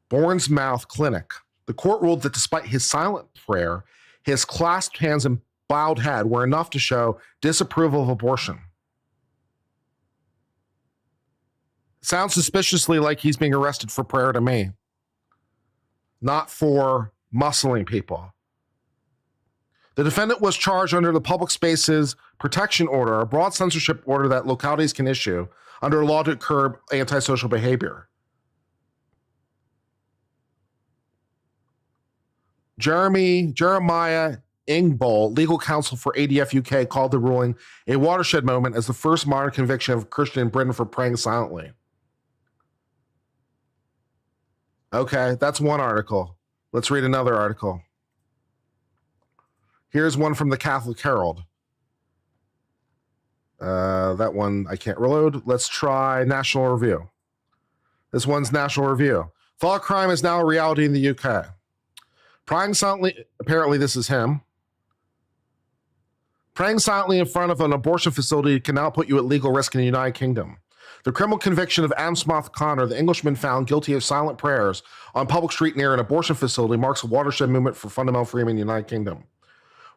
Bournemouth clinic. The court ruled that despite his silent prayer, his clasped hands and bowed head were enough to show disapproval of abortion. Sounds suspiciously like he's being arrested for prayer to me, not for muscling people. The defendant was charged under the Public Spaces Protection Order, a broad censorship order that localities can issue under a law to curb antisocial behavior. Jeremiah Ingbol, legal counsel for ADF UK, called the ruling a watershed moment as the first modern conviction of a Christian in Britain for praying silently. Okay, that's one article. Let's read another article. Here's one from the Catholic Herald. That one I can't reload. Let's try National Review. This one's National Review. Thought crime is now a reality in the UK. Praying silently, apparently this is him. Praying silently in front of an abortion facility can now put you at legal risk in the United Kingdom. The criminal conviction of Adam Smith Connor, the Englishman found guilty of silent prayers on public street near an abortion facility, marks a watershed movement for fundamental freedom in the United Kingdom.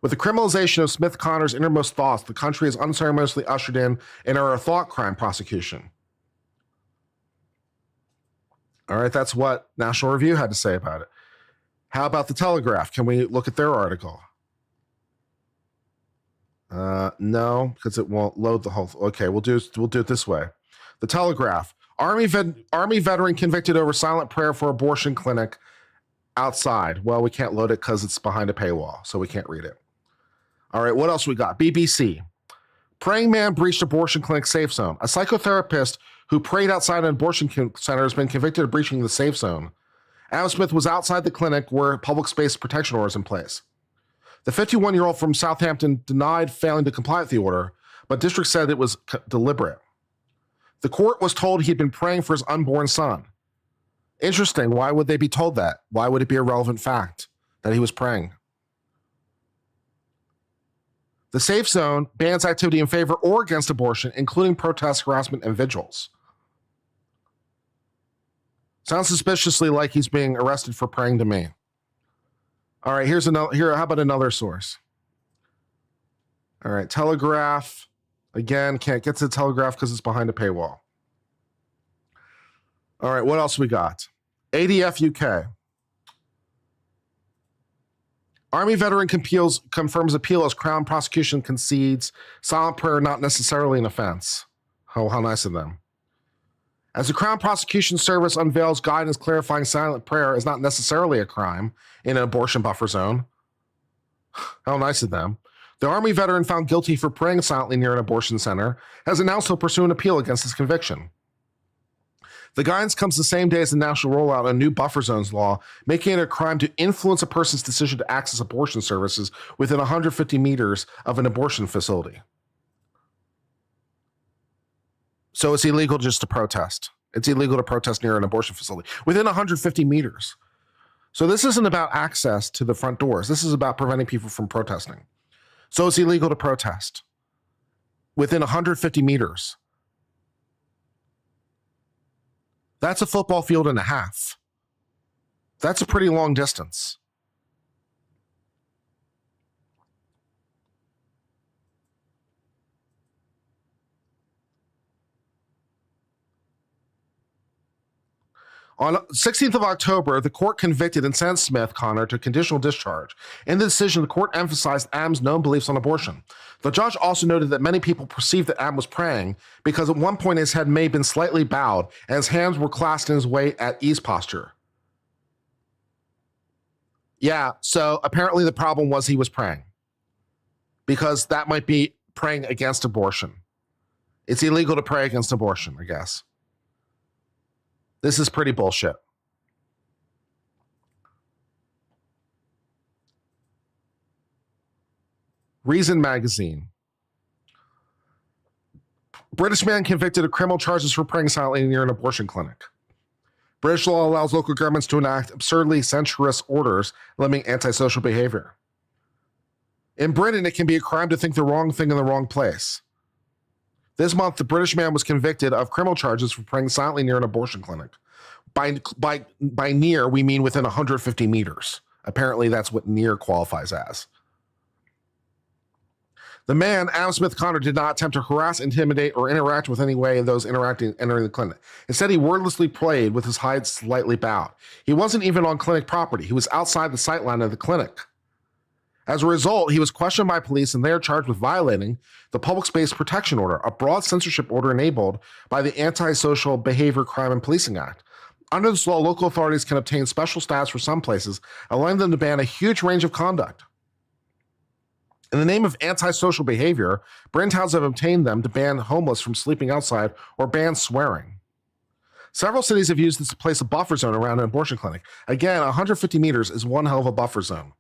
With the criminalization of Smith Connor's innermost thoughts, the country is unceremoniously ushered in an era of thought crime prosecution. All right, that's what National Review had to say about it. How about the Telegraph? Can we look at their article? No, because it won't load the whole. Okay, we'll do it this way. The Telegraph: Army veteran convicted over silent prayer for abortion clinic outside. Well, we can't load it because it's behind a paywall, so we can't read it. All right, what else we got? BBC: praying man breached abortion clinic safe zone. A psychotherapist who prayed outside an abortion center has been convicted of breaching the safe zone. Adam Smith was outside the clinic where public space protection order is in place. The 51-year-old from Southampton denied failing to comply with the order, but district said it was deliberate. The court was told he'd been praying for his unborn son. Interesting. Why would they be told that? Why would it be a relevant fact that he was praying? The safe zone bans activity in favor or against abortion, including protests, harassment, and vigils. Sounds suspiciously like he's being arrested for praying to me. All right, here's another. How about another source? All right, Telegraph. Again, can't get to the Telegraph because it's behind a paywall. All right, what else we got? ADF UK. Army veteran confirms appeal as Crown prosecution concedes silent prayer not necessarily an offense. Oh, how nice of them. As the Crown Prosecution Service unveils guidance clarifying silent prayer is not necessarily a crime in an abortion buffer zone. How nice of them. The Army veteran found guilty for praying silently near an abortion center has announced he'll pursue an appeal against his conviction. The guidance comes the same day as the national rollout of a new buffer zones law, making it a crime to influence a person's decision to access abortion services within 150 meters of an abortion facility. So it's illegal just to protest. It's illegal to protest near an abortion facility within 150 meters. So this isn't about access to the front doors. This is about preventing people from protesting. So it's illegal to protest within 150 meters. That's a football field and a half. That's a pretty long distance. On 16th of October, the court convicted and sentenced Smith Connor to conditional discharge. In the decision, the court emphasized Adam's known beliefs on abortion. The judge also noted that many people perceived that Adam was praying because at one point his head may have been slightly bowed and his hands were clasped in his way at ease posture. Yeah, so apparently the problem was he was praying because that might be praying against abortion. It's illegal to pray against abortion, I guess. This is pretty bullshit. Reason magazine. British man convicted of criminal charges for praying silently near an abortion clinic. British law allows local governments to enact absurdly censorious orders limiting antisocial behavior. In Britain, it can be a crime to think the wrong thing in the wrong place. This month, the British man was convicted of criminal charges for praying silently near an abortion clinic. By near, we mean within 150 meters. Apparently, that's what near qualifies as. The man, Adam Smith Connor, did not attempt to harass, intimidate, or interact with any way of those entering the clinic. Instead, he wordlessly prayed with his head slightly bowed. He wasn't even on clinic property. He was outside the sightline of the clinic. As a result, he was questioned by police and they are charged with violating the Public Space Protection Order, a broad censorship order enabled by the Antisocial Behavior Crime and Policing Act. Under this law, local authorities can obtain special status for some places, allowing them to ban a huge range of conduct. In the name of antisocial behavior, Britain towns have obtained them to ban homeless from sleeping outside or ban swearing. Several cities have used this to place a buffer zone around an abortion clinic. Again, 150 meters is one hell of a buffer zone.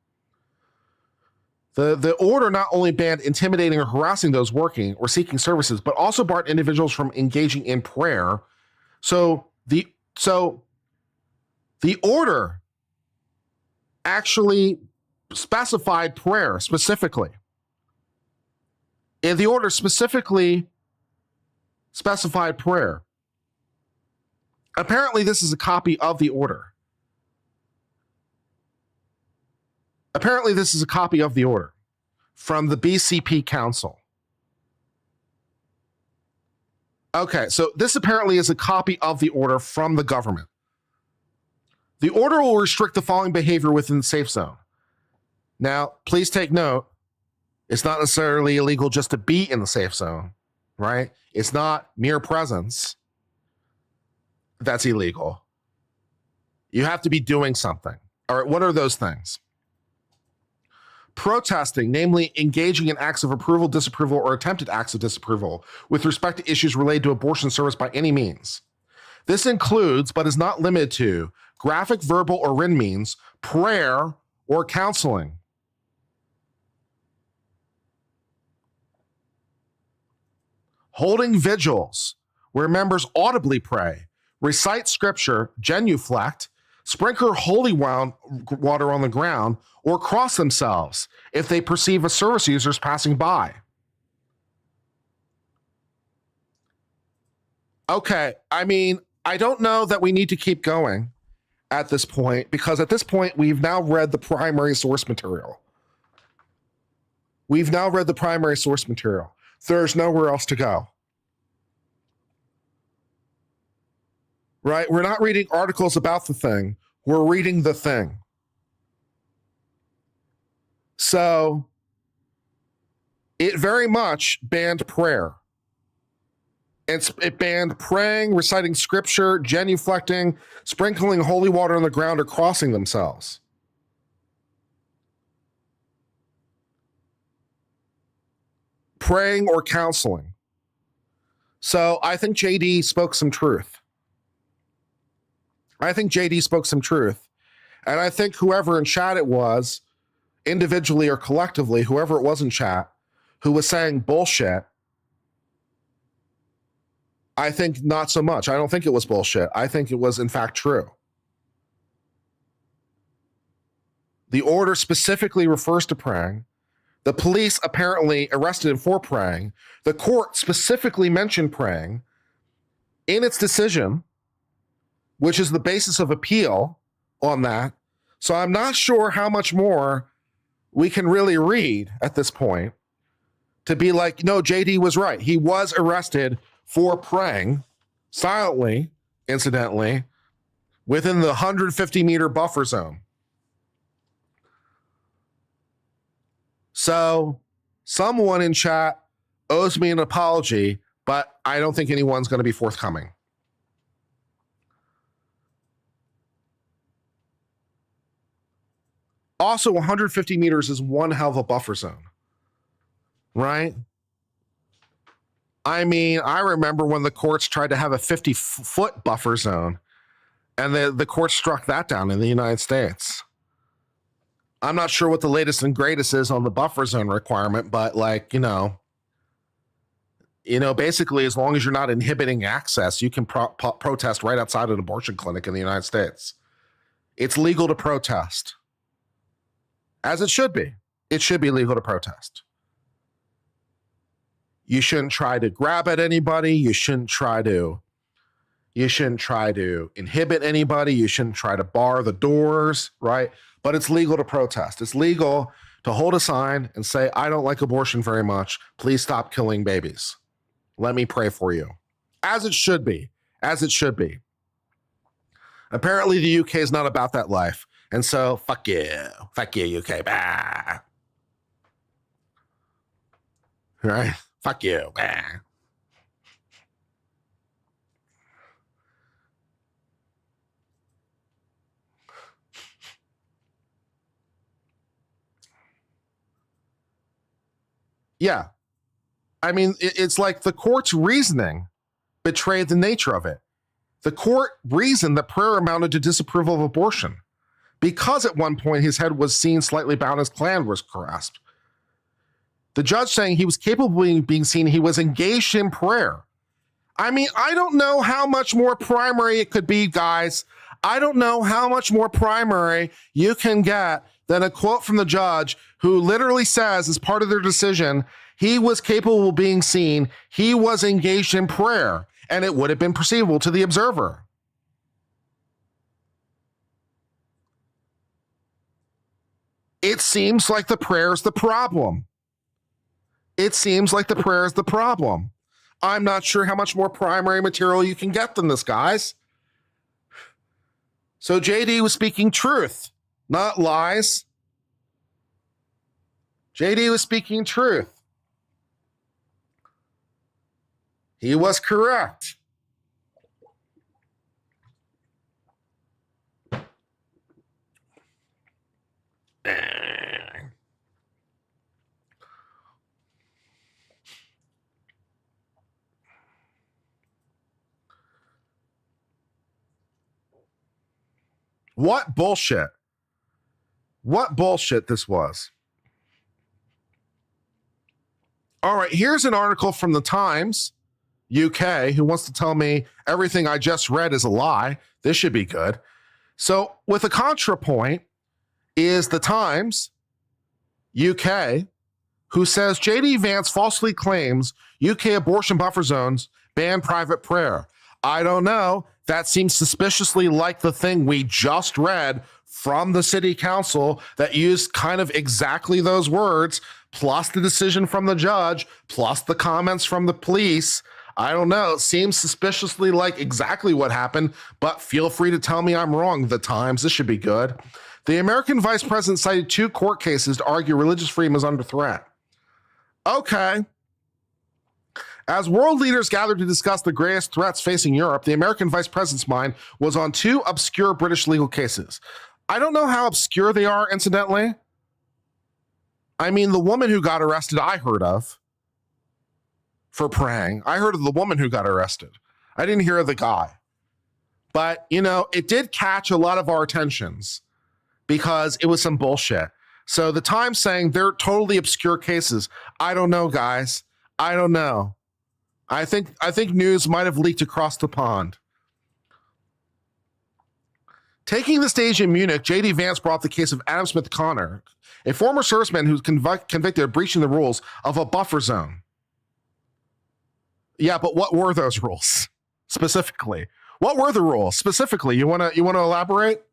The order not only banned intimidating or harassing those working or seeking services, but also barred individuals from engaging in prayer. So the order actually specified prayer specifically. And the order specifically specified prayer. Apparently, this is a copy of the order. Apparently, this is a copy of the order from the BCP Council. Okay, so this apparently is a copy of the order from the government. The order will restrict the following behavior within the safe zone. Now, please take note, it's not necessarily illegal just to be in the safe zone, right? It's not mere presence that's illegal. You have to be doing something. All right, what are those things? Protesting, namely engaging in acts of approval, disapproval, or attempted acts of disapproval with respect to issues related to abortion service by any means. This includes, but is not limited to, graphic, verbal, or written means, prayer, or counseling. Holding vigils, where members audibly pray, recite scripture, genuflect, sprinkle holy water on the ground, or cross themselves if they perceive a service user passing by. Okay, I mean, I don't know that we need to keep going at this point, because at this point, we've now read the primary source material. We've now read the primary source material. There's nowhere else to go. Right? We're not reading articles about the thing. We're reading the thing. So it very much banned prayer. It banned praying, reciting scripture, genuflecting, sprinkling holy water on the ground, or crossing themselves. Praying or counseling. So I think JD spoke some truth. And I think whoever in chat it was, individually or collectively, whoever it was in chat, who was saying bullshit, I think not so much. I don't think it was bullshit. I think it was in fact true. The order specifically refers to praying. The police apparently arrested him for praying. The court specifically mentioned praying in its decision, which is the basis of appeal on that. So I'm not sure how much more we can really read at this point to be like, no, JD was right. He was arrested for praying silently, incidentally, within the 150-meter buffer zone. So someone in chat owes me an apology, but I don't think anyone's going to be forthcoming. Also, 150 meters is one hell of a buffer zone, right? I mean, I remember when the courts tried to have a 50-foot buffer zone, and the court struck that down in the United States. I'm not sure what the latest and greatest is on the buffer zone requirement, but like, basically, as long as you're not inhibiting access, you can protest right outside an abortion clinic in the United States. It's legal to protest. As it should be. It should be legal to protest. You shouldn't try to grab at anybody. You shouldn't try to inhibit anybody. You shouldn't try to bar the doors, right? But it's legal to protest. It's legal to hold a sign and say, I don't like abortion very much. Please stop killing babies. Let me pray for you. As it should be. As it should be. Apparently the UK is not about that life. And so, fuck you, UK, bah. Right? Fuck you, bah. Yeah. I mean, it's like the court's reasoning betrayed the nature of it. The court reasoned that prayer amounted to disapproval of abortion, because at one point his head was seen slightly bowed, his gland was grasped. The judge saying he was capable of being seen, he was engaged in prayer. I mean, I don't know how much more primary it could be, guys. I don't know how much more primary you can get than a quote from the judge who literally says, as part of their decision, He was capable of being seen. He was engaged in prayer, and it would have been perceivable to the observer. It seems like the prayer is the problem. It seems like the prayer is the problem. I'm not sure how much more primary material you can get than this, guys. So JD was speaking truth, not lies. JD was speaking truth. He was correct. What bullshit. What bullshit this was. All right, here's an article from the Times, UK, who wants to tell me everything I just read is a lie. This should be good. So with a contrapoint is the Times, UK, who says JD Vance falsely claims UK abortion buffer zones ban private prayer. I don't know. That seems suspiciously like the thing we just read from the city council that used kind of exactly those words, plus the decision from the judge, plus the comments from the police. I don't know. It seems suspiciously like exactly what happened, but feel free to tell me I'm wrong. The Times, this should be good. The American vice president cited 2 court cases to argue religious freedom is under threat. Okay. As world leaders gathered to discuss the greatest threats facing Europe, the American vice president's mind was on 2 obscure British legal cases. I don't know how obscure they are, incidentally. I mean, the woman who got arrested, I heard of for praying. I heard of the woman who got arrested. I didn't hear of the guy. But, you know, it did catch a lot of our attentions because it was some bullshit. So the Times saying they're totally obscure cases. I don't know, guys. I don't know. I think news might have leaked across the pond. Taking the stage in Munich, J.D. Vance brought the case of Adam Smith Connor, a former serviceman who's convicted of breaching the rules of a buffer zone. Yeah, but what were those rules specifically? What were the rules specifically? You want to elaborate?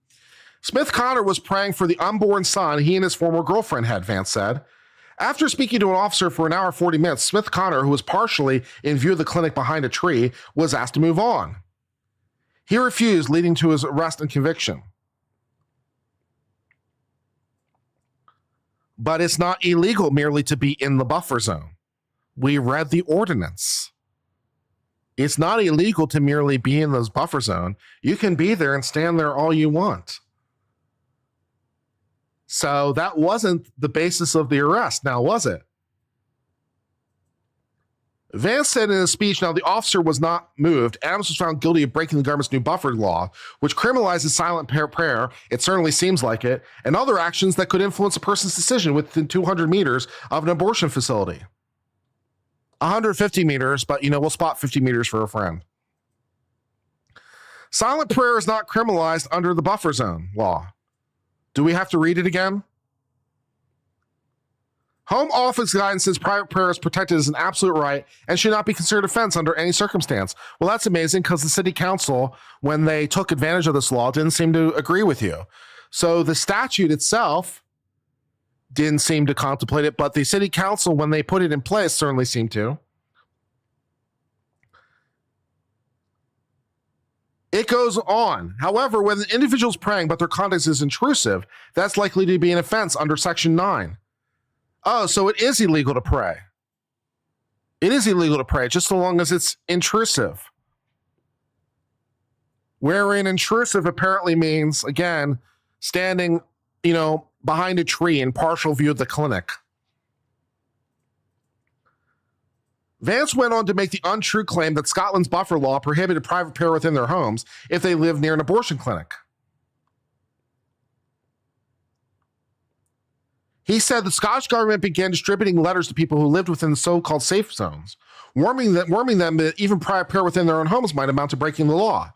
Smith Connor was praying for the unborn son he and his former girlfriend had, Vance said. After speaking to an officer for an hour and 40 minutes, Smith Connor, who was partially in view of the clinic behind a tree, was asked to move on. He refused, leading to his arrest and conviction. But it's not illegal merely to be in the buffer zone. We read the ordinance. It's not illegal to merely be in this buffer zone. You can be there and stand there all you want. So that wasn't the basis of the arrest, now was it? Vance said in his speech, now the officer was not moved. Adams was found guilty of breaking the government's new buffer law, which criminalizes silent prayer, it certainly seems like it, and other actions that could influence a person's decision within 200 meters of an abortion facility. 150 meters, but we'll spot 50 meters for a friend. Silent prayer is not criminalized under the buffer zone law. Do we have to read it again? Home Office guidance says private prayer is protected as an absolute right and should not be considered offense under any circumstance. Well, that's amazing because the city council, when they took advantage of this law, didn't seem to agree with you. So the statute itself didn't seem to contemplate it, but the city council, when they put it in place, certainly seemed to. It goes on. However, when an individual is praying but their conduct is intrusive, that's likely to be an offense under Section 9. Oh, so it is illegal to pray. It is illegal to pray just so long as it's intrusive. Wherein intrusive apparently means, again, standing, behind a tree in partial view of the clinic. Vance went on to make the untrue claim that Scotland's buffer law prohibited private prayer within their homes if they lived near an abortion clinic. He said the Scottish government began distributing letters to people who lived within the so-called safe zones, warning them that even private prayer within their own homes might amount to breaking the law.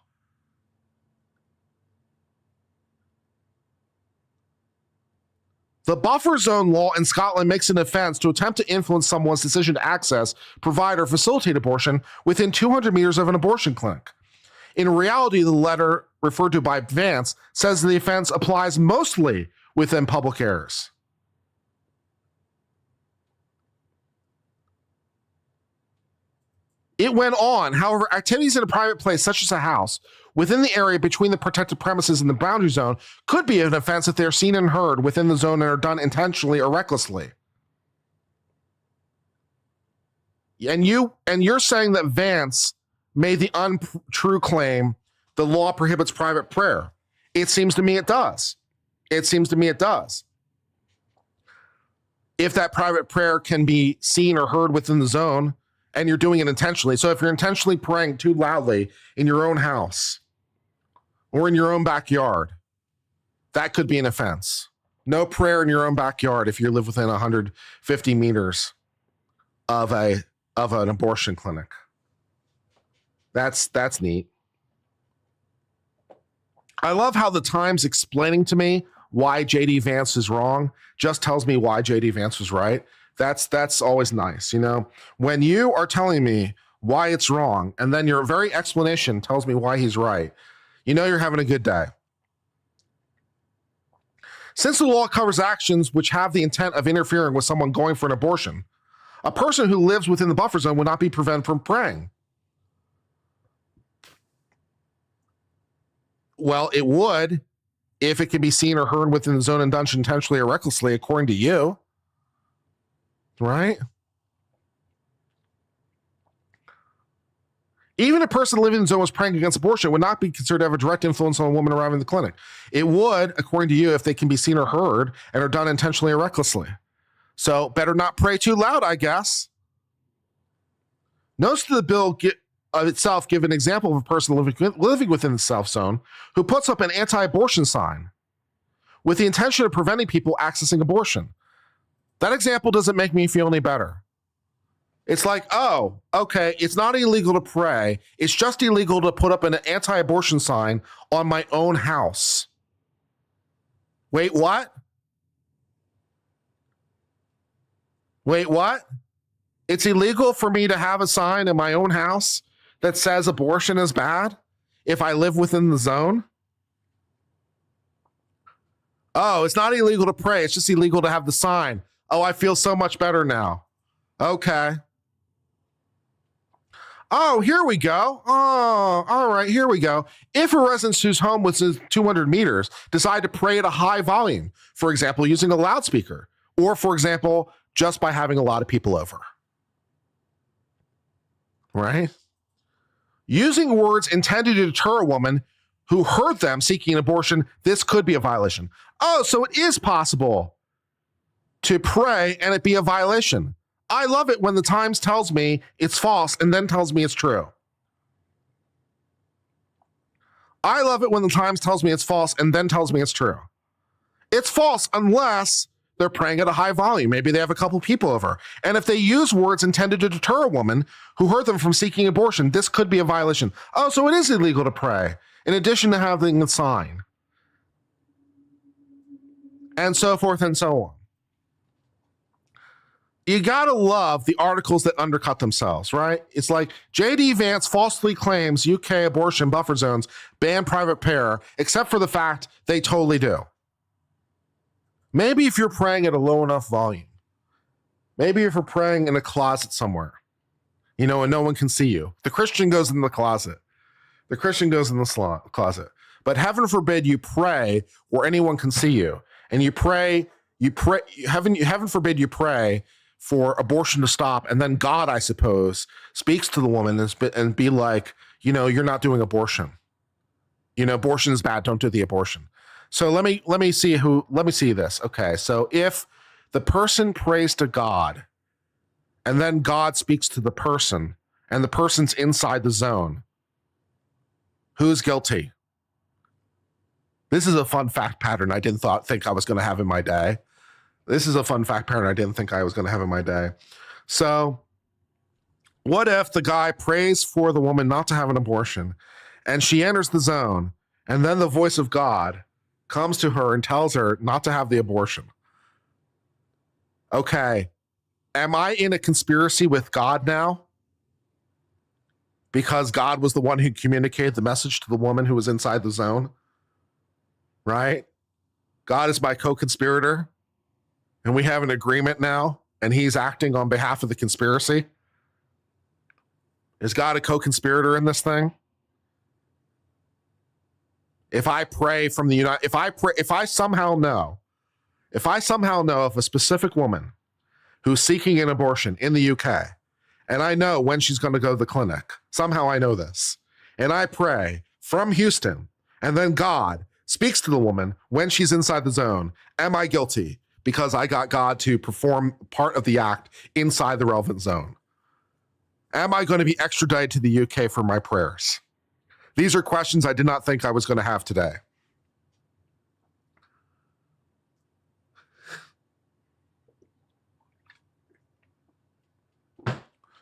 The buffer zone law in Scotland makes an offense to attempt to influence someone's decision to access, provide, or facilitate abortion within 200 meters of an abortion clinic. In reality, the letter referred to by Vance says the offense applies mostly within public areas. It went on, however, activities in a private place, such as a house, within the area between the protected premises and the boundary zone could be an offense if they are seen and heard within the zone and are done intentionally or recklessly. And you're saying that Vance made the untrue claim the law prohibits private prayer. It seems to me it does. It seems to me it does. If that private prayer can be seen or heard within the zone, and you're doing it intentionally. So if you're intentionally praying too loudly in your own house or in your own backyard, that could be an offense. No prayer in your own backyard if you live within 150 meters of an abortion clinic. That's neat. I love how the Times explaining to me why JD Vance is wrong just tells me why JD Vance was right. That's always nice, you know? When you are telling me why it's wrong, and then your very explanation tells me why he's right, you know you're having a good day. Since the law covers actions which have the intent of interfering with someone going for an abortion, a person who lives within the buffer zone would not be prevented from praying. Well, it would if it can be seen or heard within the zone and done intentionally or recklessly, according to you. Right? Even a person living in the zone was praying against abortion would not be considered to have a direct influence on a woman arriving in the clinic. It would, according to you, if they can be seen or heard and are done intentionally or recklessly. So better not pray too loud, I guess. Notice the bill of itself give an example of a person living within the self zone who puts up an anti-abortion sign with the intention of preventing people accessing abortion. That example doesn't make me feel any better. It's like, oh, okay, it's not illegal to pray. It's just illegal to put up an anti-abortion sign on my own house. Wait, what? Wait, what? It's illegal for me to have a sign in my own house that says abortion is bad if I live within the zone? Oh, it's not illegal to pray. It's just illegal to have the sign. Oh, I feel so much better now. Okay. Oh, here we go. Oh, all right, here we go. If a resident whose home was 200 meters decide to pray at a high volume, for example, using a loudspeaker, or for example, just by having a lot of people over. Right? Using words intended to deter a woman who heard them seeking an abortion, this could be a violation. Oh, so it is possible to pray and it be a violation. I love it when the Times tells me it's false and then tells me it's true. I love it when the Times tells me it's false and then tells me it's true. It's false unless they're praying at a high volume. Maybe they have a couple people over. And if they use words intended to deter a woman who heard them from seeking abortion, this could be a violation. Oh, so it is illegal to pray, in addition to having a sign. And so forth and so on. You gotta love the articles that undercut themselves, right? It's like JD Vance falsely claims UK abortion buffer zones ban private prayer, except for the fact they totally do. Maybe if you're praying at a low enough volume, maybe if you're praying in a closet somewhere, you know, and no one can see you. The Christian goes in the closet. The Christian goes in the closet. But heaven forbid you pray where anyone can see you. And you pray, heaven forbid you pray for abortion to stop, and then God, I suppose, speaks to the woman and be like, you know, you're not doing abortion. You know, abortion is bad. Don't do the abortion. So let me see this. Okay, so if the person prays to God, and then God speaks to the person, and the person's inside the zone, who's guilty? This is a fun fact pattern I didn't think I was going to have in my day. This is a fun fact pattern I didn't think I was going to have in my day. So what if the guy prays for the woman not to have an abortion, and she enters the zone, and then the voice of God comes to her and tells her not to have the abortion? Okay, am I in a conspiracy with God now? Because God was the one who communicated the message to the woman who was inside the zone, right? God is my co-conspirator, and we have an agreement now, and he's acting on behalf of the conspiracy. Is God a co-conspirator in this thing? If I pray from the United, if I somehow know of a specific woman who's seeking an abortion in the UK, and I know when she's going to go to the clinic, somehow I know this, and I pray from Houston, and then God speaks to the woman when she's inside the zone, am I guilty because I got God to perform part of the act inside the relevant zone? Am I going to be extradited to the UK for my prayers? These are questions I did not think I was going to have today.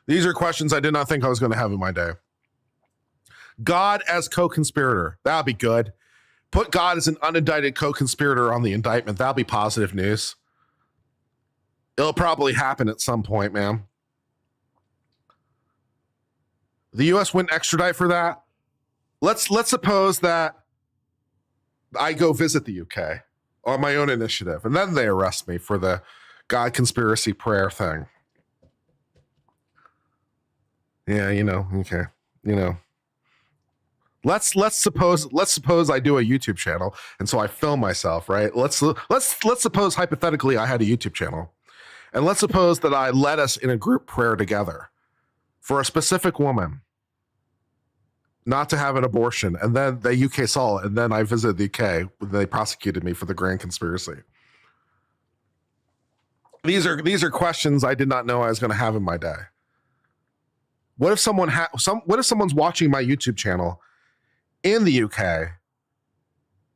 These are questions I did not think I was going to have in my day. God as co-conspirator. That'll be good. Put God as an unindicted co-conspirator on the indictment. That'll be positive news. It'll probably happen at some point, man. The U.S. wouldn't extradite for that. Let's suppose that I go visit the UK on my own initiative, and then they arrest me for the God conspiracy prayer thing. Yeah, okay. Let's suppose I do a YouTube channel, and so I film myself, right? Let's suppose hypothetically I had a YouTube channel, and let's suppose that I led us in a group prayer together for a specific woman not to have an abortion, and then the UK saw it, and then I visited the UK, they prosecuted me for the grand conspiracy. These are questions I did not know I was going to have in my day. What if someone's watching my YouTube channel in the UK,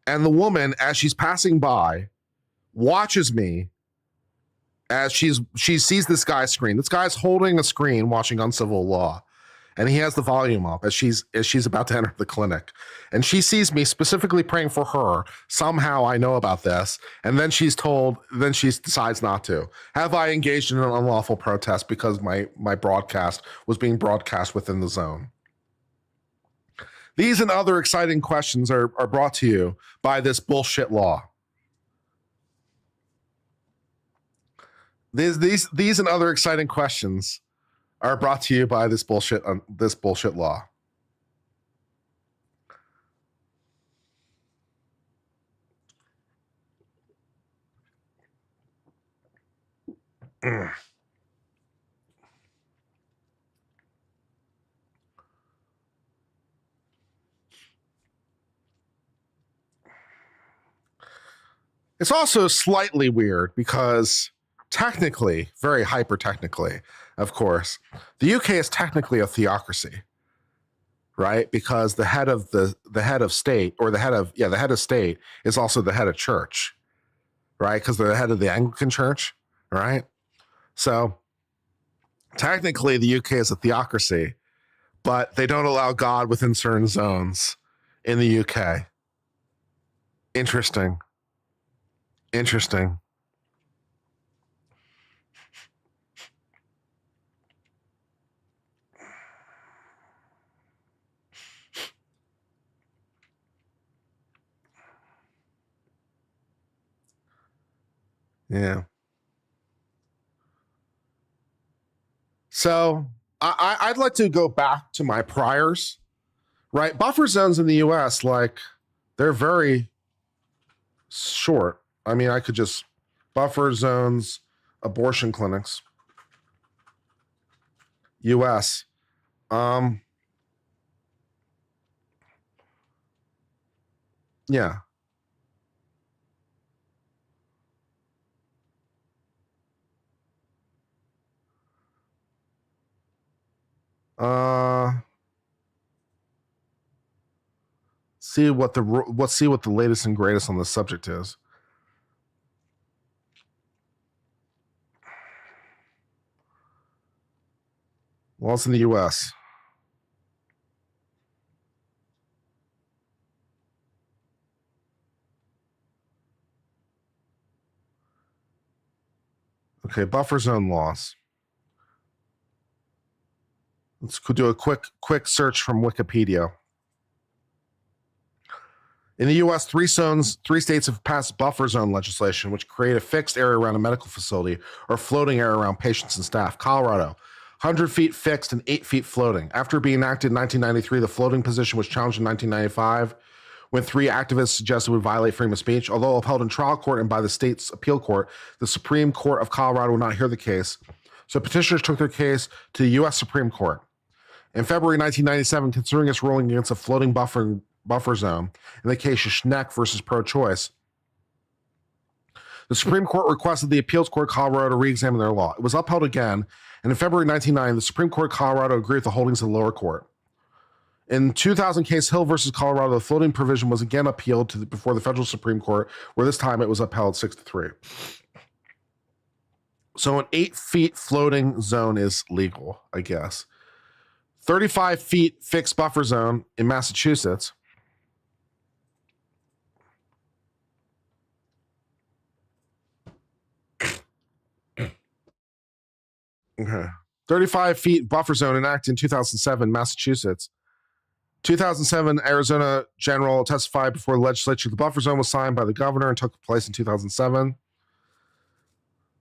and the woman, as she's passing by, watches me as she sees this guy's screen. This guy's holding a screen watching Uncivil Law, and he has the volume up as she's about to enter the clinic, and she sees me specifically praying for her. Somehow I know about this, and then she decides not to. Have I engaged in an unlawful protest because my broadcast was being broadcast within the zone? These and other exciting questions are brought to you by this bullshit law. These and other exciting questions are brought to you by this bullshit law. It's also slightly weird because technically, very hyper technically, of course, the UK is technically a theocracy, right? Because the head of state is also the head of church, right? Because they're the head of the Anglican Church, right? So technically, the UK is a theocracy, but they don't allow God within certain zones in the UK. Interesting. Yeah. So I'd like to go back to my priors, right? Buffer zones in the US, like, they're very short. I mean, I could just buffer zones, abortion clinics, US. Yeah. See what the latest and greatest on this subject is. Well, it's in the US. Okay, buffer zone laws. Let's do a quick search from Wikipedia. In the U.S., three states have passed buffer zone legislation, which create a fixed area around a medical facility or floating area around patients and staff. Colorado, 100 feet fixed and 8 feet floating. After being enacted in 1993, the floating position was challenged in 1995 when 3 activists suggested it would violate freedom of speech. Although upheld in trial court and by the state's appeal court, the Supreme Court of Colorado would not hear the case. So petitioners took their case to the U.S. Supreme Court. In February 1997, considering its ruling against a floating buffer zone in the case of Schneck versus pro-choice, the Supreme Court requested the appeals court of Colorado to re-examine their law. It was upheld again, and in February 1999, the Supreme Court of Colorado agreed with the holdings of the lower court. In 2000 case Hill versus Colorado, the floating provision was again appealed before the federal Supreme Court, where this time it was upheld 6-3. So an 8 feet floating zone is legal, I guess. 35 feet fixed buffer zone in Massachusetts. Okay. 35 feet buffer zone enacted in 2007, Massachusetts. 2007, Arizona general testified before the legislature. The buffer zone was signed by the governor and took place in 2007.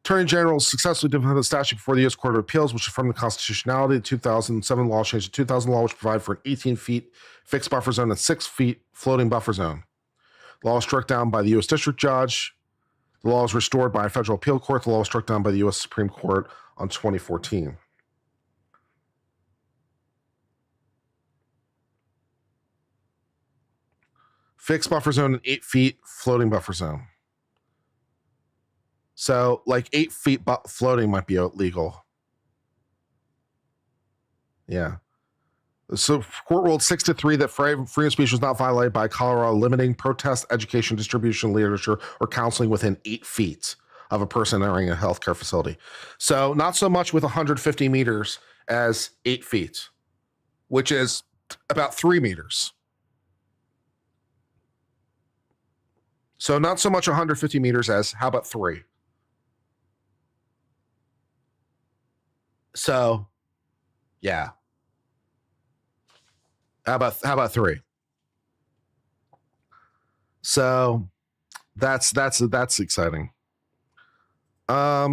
Attorney General successfully defended the statute before the U.S. Court of Appeals, which affirmed the constitutionality. The 2007 law changed the 2000 law, which provided for an 18 feet fixed buffer zone and 6 feet floating buffer zone. The law was struck down by the U.S. District Judge. The law was restored by a federal appeal court. The law was struck down by the U.S. Supreme Court on 2014. Fixed buffer zone and 8 feet floating buffer zone. So, like 8 feet floating might be illegal. Yeah. So, court ruled 6-3 that freedom of speech was not violated by Colorado limiting protest, education, distribution, literature, or counseling within 8 feet of a person entering a healthcare facility. So, not so much with 150 meters as 8 feet, which is about 3 meters. So, not so much 150 meters as how about 3? So, yeah. How about 3? So, that's exciting. Yeah.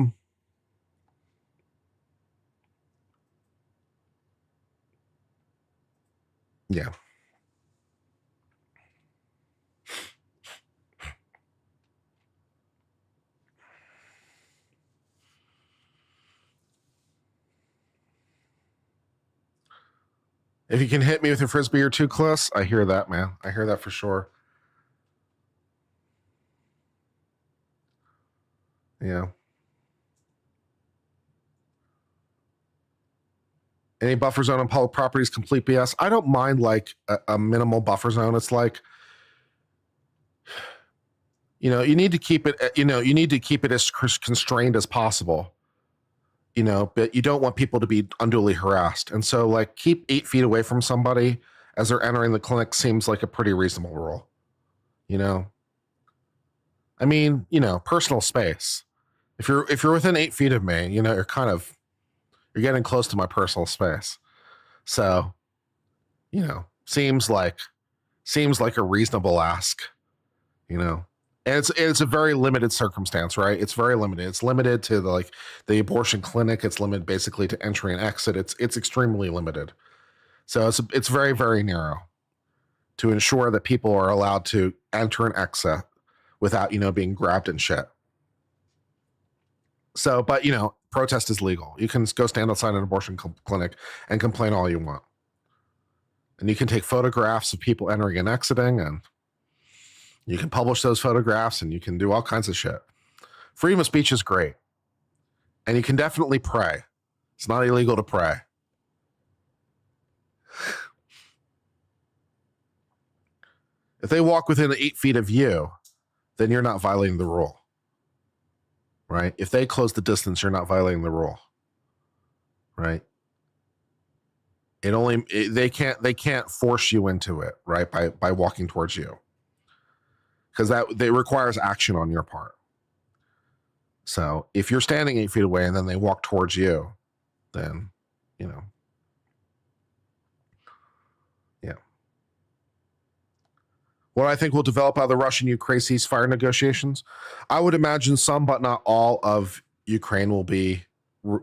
If you can hit me with a frisbee or two, close, I hear that, man. I hear that for sure. Yeah. Any buffer zone on public property is complete BS. I don't mind like a minimal buffer zone. It's like, you need to keep it, you need to keep it as constrained as possible, but you don't want people to be unduly harassed. And so like keep 8 feet away from somebody as they're entering the clinic seems like a pretty reasonable rule, I mean, personal space. If you're within 8 feet of me, you're getting close to my personal space. So, seems like a reasonable ask, and it's a very limited circumstance, right? It's very limited. It's limited to the abortion clinic. It's limited basically to entry and exit. It's extremely limited. So it's very, very narrow to ensure that people are allowed to enter and exit without, being grabbed and shit. So, but, protest is legal. You can go stand outside an abortion clinic and complain all you want. And you can take photographs of people entering and exiting, and you can publish those photographs, and you can do all kinds of shit. Freedom of speech is great. And you can definitely pray. It's not illegal to pray. If they walk within 8 feet of you, then you're not violating the rule. Right? If they close the distance, you're not violating the rule. Right? They can't force you into it, right? By walking towards you. Because that requires action on your part. So if you're standing 8 feet away and then they walk towards you, then, yeah. What I think will develop out of the Russian-Ukraine ceasefire negotiations, I would imagine some, but not all of Ukraine will be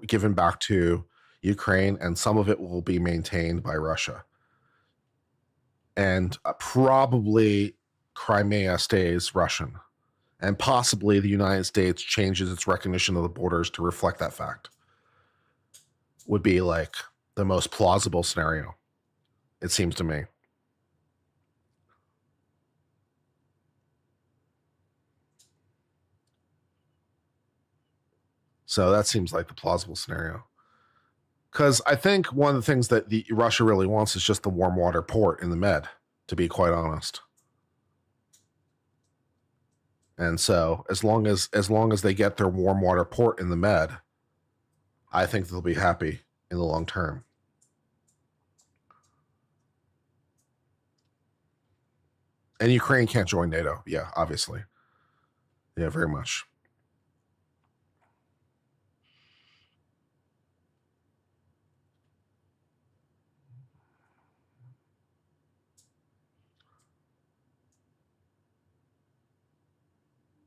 given back to Ukraine, and some of it will be maintained by Russia. And probably Crimea stays Russian. And possibly the United States changes its recognition of the borders to reflect that fact. Would be like the most plausible scenario, it seems to me. So that seems like the plausible scenario. Because I think one of the things that Russia really wants is just the warm water port in the Med, to be quite honest. And so as long as they get their warm water port in the Med, I think they'll be happy in the long term. And Ukraine can't join NATO. Yeah, obviously. Yeah, very much.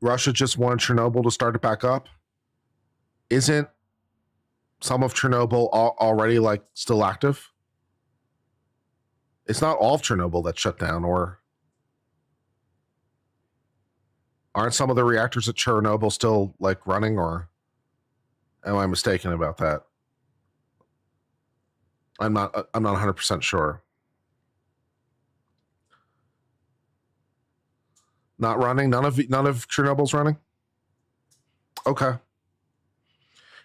Russia just wanted Chernobyl to start it back up. Isn't some of Chernobyl already like still active? It's not all of Chernobyl that's shut down, or aren't some of the reactors at Chernobyl still like running, or am I mistaken about that? I'm not 100% sure. Not running? None of Chernobyl's running? Okay.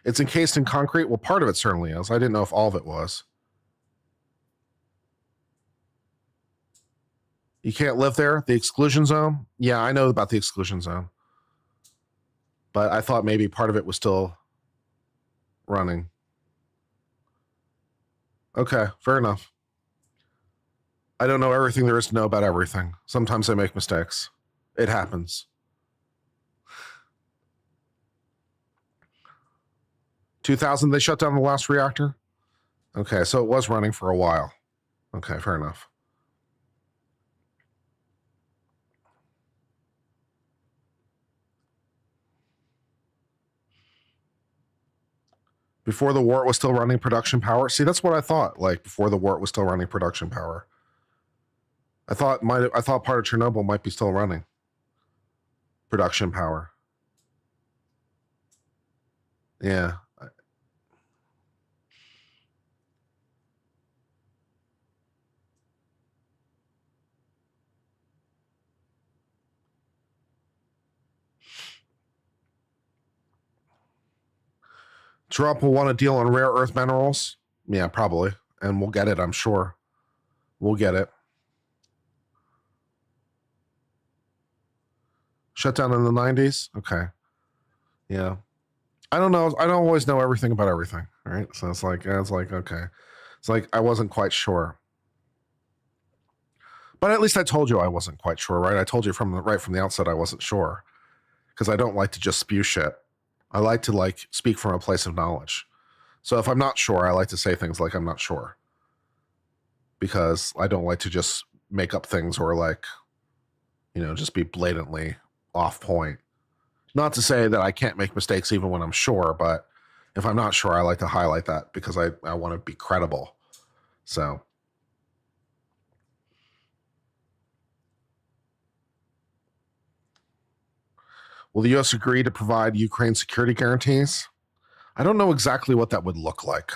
It's encased in concrete? Well, part of it certainly is. I didn't know if all of it was. You can't live there? The exclusion zone? Yeah, I know about the exclusion zone. But I thought maybe part of it was still running. Okay, fair enough. I don't know everything there is to know about everything. Sometimes I make mistakes. It happens. 2000, they shut down the last reactor? Okay, so it was running for a while. Okay, fair enough. Before the war, it was still running production power. See, that's what I thought. Like before the war, it was still running production power. I thought part of Chernobyl might be still running production power. Yeah. Trump will want a deal on rare earth minerals. Yeah, probably. And we'll get it, I'm sure. We'll get it. Shut down in the 90s? Okay. Yeah. I don't know. I don't always know everything about everything, right? So it's like, okay. It's like I wasn't quite sure. But at least I told you I wasn't quite sure, right? I told you right from the outset I wasn't sure. Because I don't like to just spew shit. I like to like speak from a place of knowledge. So if I'm not sure, I like to say things like I'm not sure. Because I don't like to just make up things or like, just be blatantly off point. Not to say that I can't make mistakes even when I'm sure, but if I'm not sure, I like to highlight that because I want to be credible. So. Will the U.S. agree to provide Ukraine security guarantees? I don't know exactly what that would look like.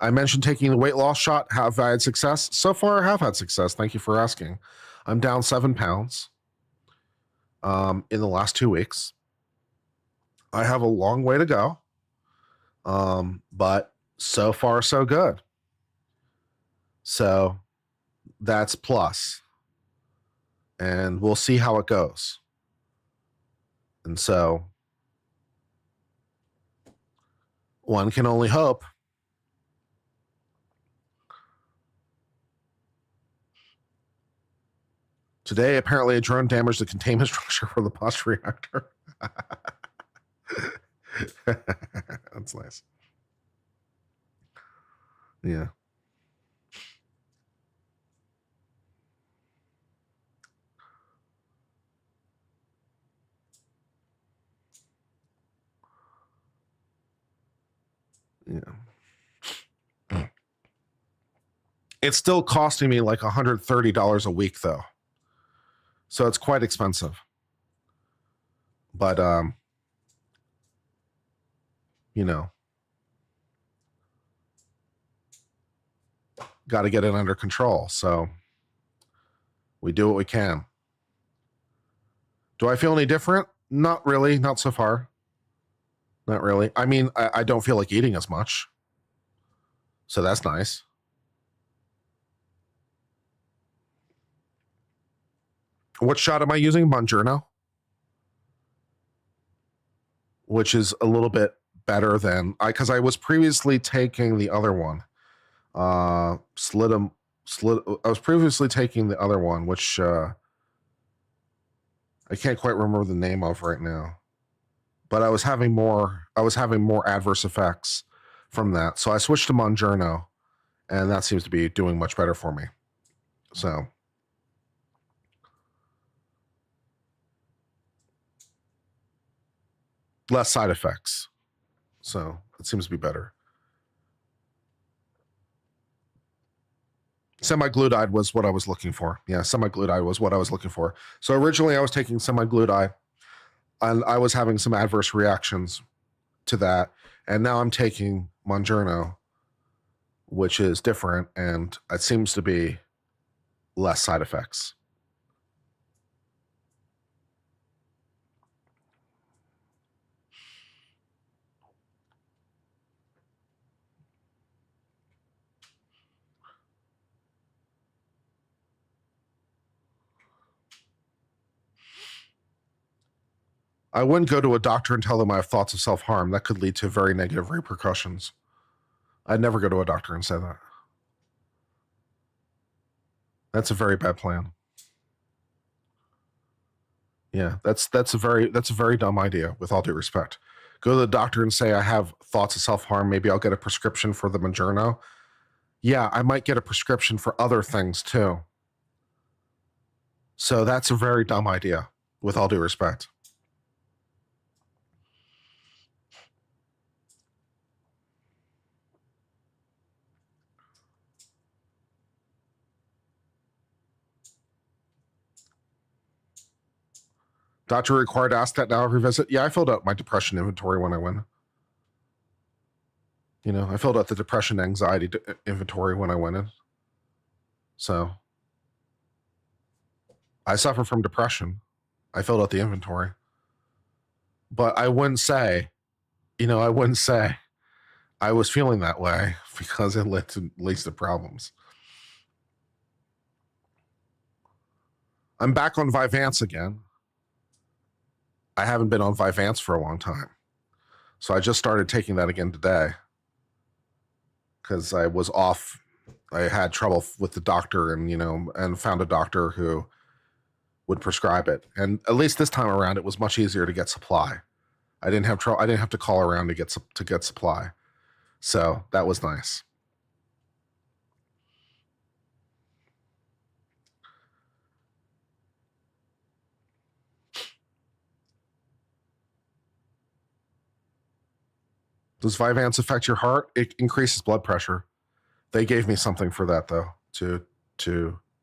I mentioned taking the weight loss shot. Have I had success? So far, I have had success. Thank you for asking. I'm down 7 pounds in the last 2 weeks. I have a long way to go, but so far, so good. So that's plus. And we'll see how it goes. And so one can only hope. Today, apparently, a drone damaged the containment structure for the bus reactor. That's nice. Yeah. Yeah. It's still costing me like $130 a week, though. So it's quite expensive. But, you know, got to get it under control. So we do what we can. Do I feel any different? Not really. Not so far. Not really. I mean, I don't feel like eating as much. So that's nice. What shot am I using? Monjourno, which is a little bit better than because I was previously taking the other one. I was previously taking the other one, which I can't quite remember the name of right now. But I was having more adverse effects from that. So I switched to Monjourno, and that seems to be doing much better for me. So less side effects. So it seems to be better. Semaglutide was what I was looking for. Yeah, semaglutide was what I was looking for. So originally I was taking semaglutide, and I was having some adverse reactions to that. And now I'm taking Monjourno, which is different, and it seems to be less side effects. I wouldn't go to a doctor and tell them I have thoughts of self-harm. That could lead to very negative repercussions. I'd never go to a doctor and say that. That's a very bad plan. Yeah, that's a very dumb idea, with all due respect. Go to the doctor and say I have thoughts of self-harm. Maybe I'll get a prescription for the Monjourno. Yeah, I might get a prescription for other things too. So that's a very dumb idea, with all due respect. Doctor required ASCAT now every visit. Yeah, I filled out my depression inventory when I went. You know, I filled out the depression anxiety inventory when I went in. So I suffer from depression. I filled out the inventory. But I wouldn't say I was feeling that way, because it leads to problems. I'm back on Vance again. I haven't been on Vance for a long time. So I just started taking that again today, because I was off. I had trouble with the doctor, and found a doctor who would prescribe it. And at least this time around, it was much easier to get supply. I didn't have to call around to get supply. So that was nice. Does Vyvanse affect your heart? It increases blood pressure. They gave me something for that, though, to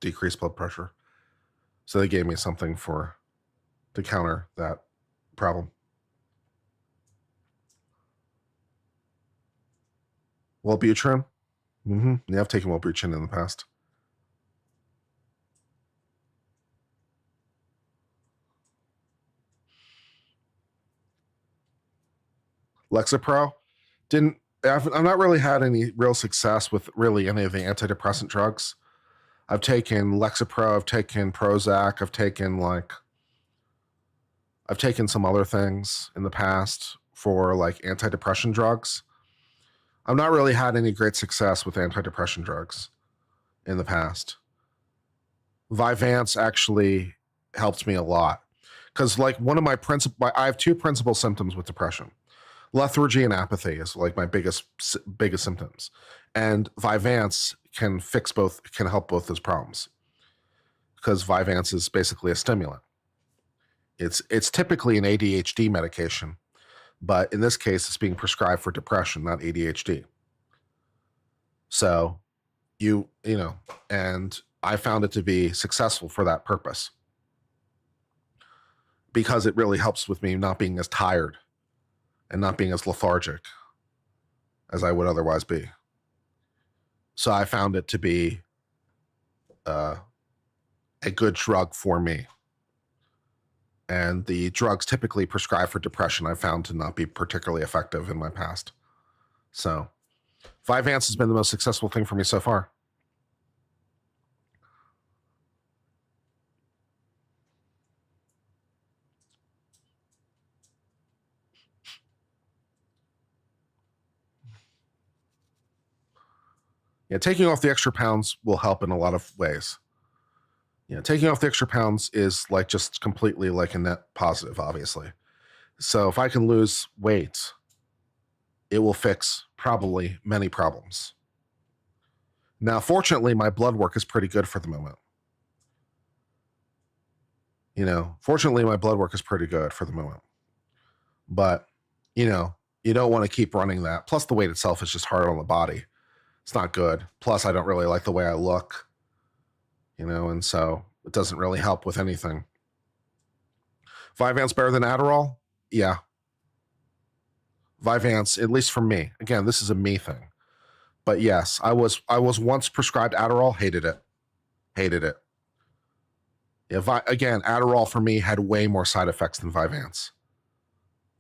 decrease blood pressure. So they gave me something to counter that problem. Wellbutrin? Yeah, I've taken Wellbutrin in the past. Lexapro? I've not really had any real success with really any of the antidepressant drugs. I've taken Lexapro, I've taken Prozac, I've taken some other things in the past for like antidepressant drugs. I've not really had any great success with antidepressant drugs in the past. Vyvanse actually helped me a lot because like one of my I have two principal symptoms with depression. Lethargy and apathy is like my biggest symptoms, and Vyvanse can help both those problems because Vyvanse is basically a stimulant. It's typically an ADHD medication, but in this case, it's being prescribed for depression, not ADHD. So you know, and I found it to be successful for that purpose because it really helps with me not being as tired and not being as lethargic as I would otherwise be. So I found it to be a good drug for me. And the drugs typically prescribed for depression I found to not be particularly effective in my past. So Vyvanse has been the most successful thing for me so far. Yeah, taking off the extra pounds will help in a lot of ways. Yeah, taking off the extra pounds is like just completely like a net positive, obviously. So if I can lose weight, it will fix probably many problems. Now, fortunately, my blood work is pretty good for the moment. Fortunately, my blood work is pretty good for the moment. But, you don't want to keep running that. Plus, the weight itself is just hard on the body. It's not good. Plus, I don't really like the way I look, and so it doesn't really help with anything. Vyvanse better than Adderall? Yeah. Vyvanse, at least for me. Again, this is a me thing. But yes, I was once prescribed Adderall, hated it. Yeah, again, Adderall for me had way more side effects than Vyvanse.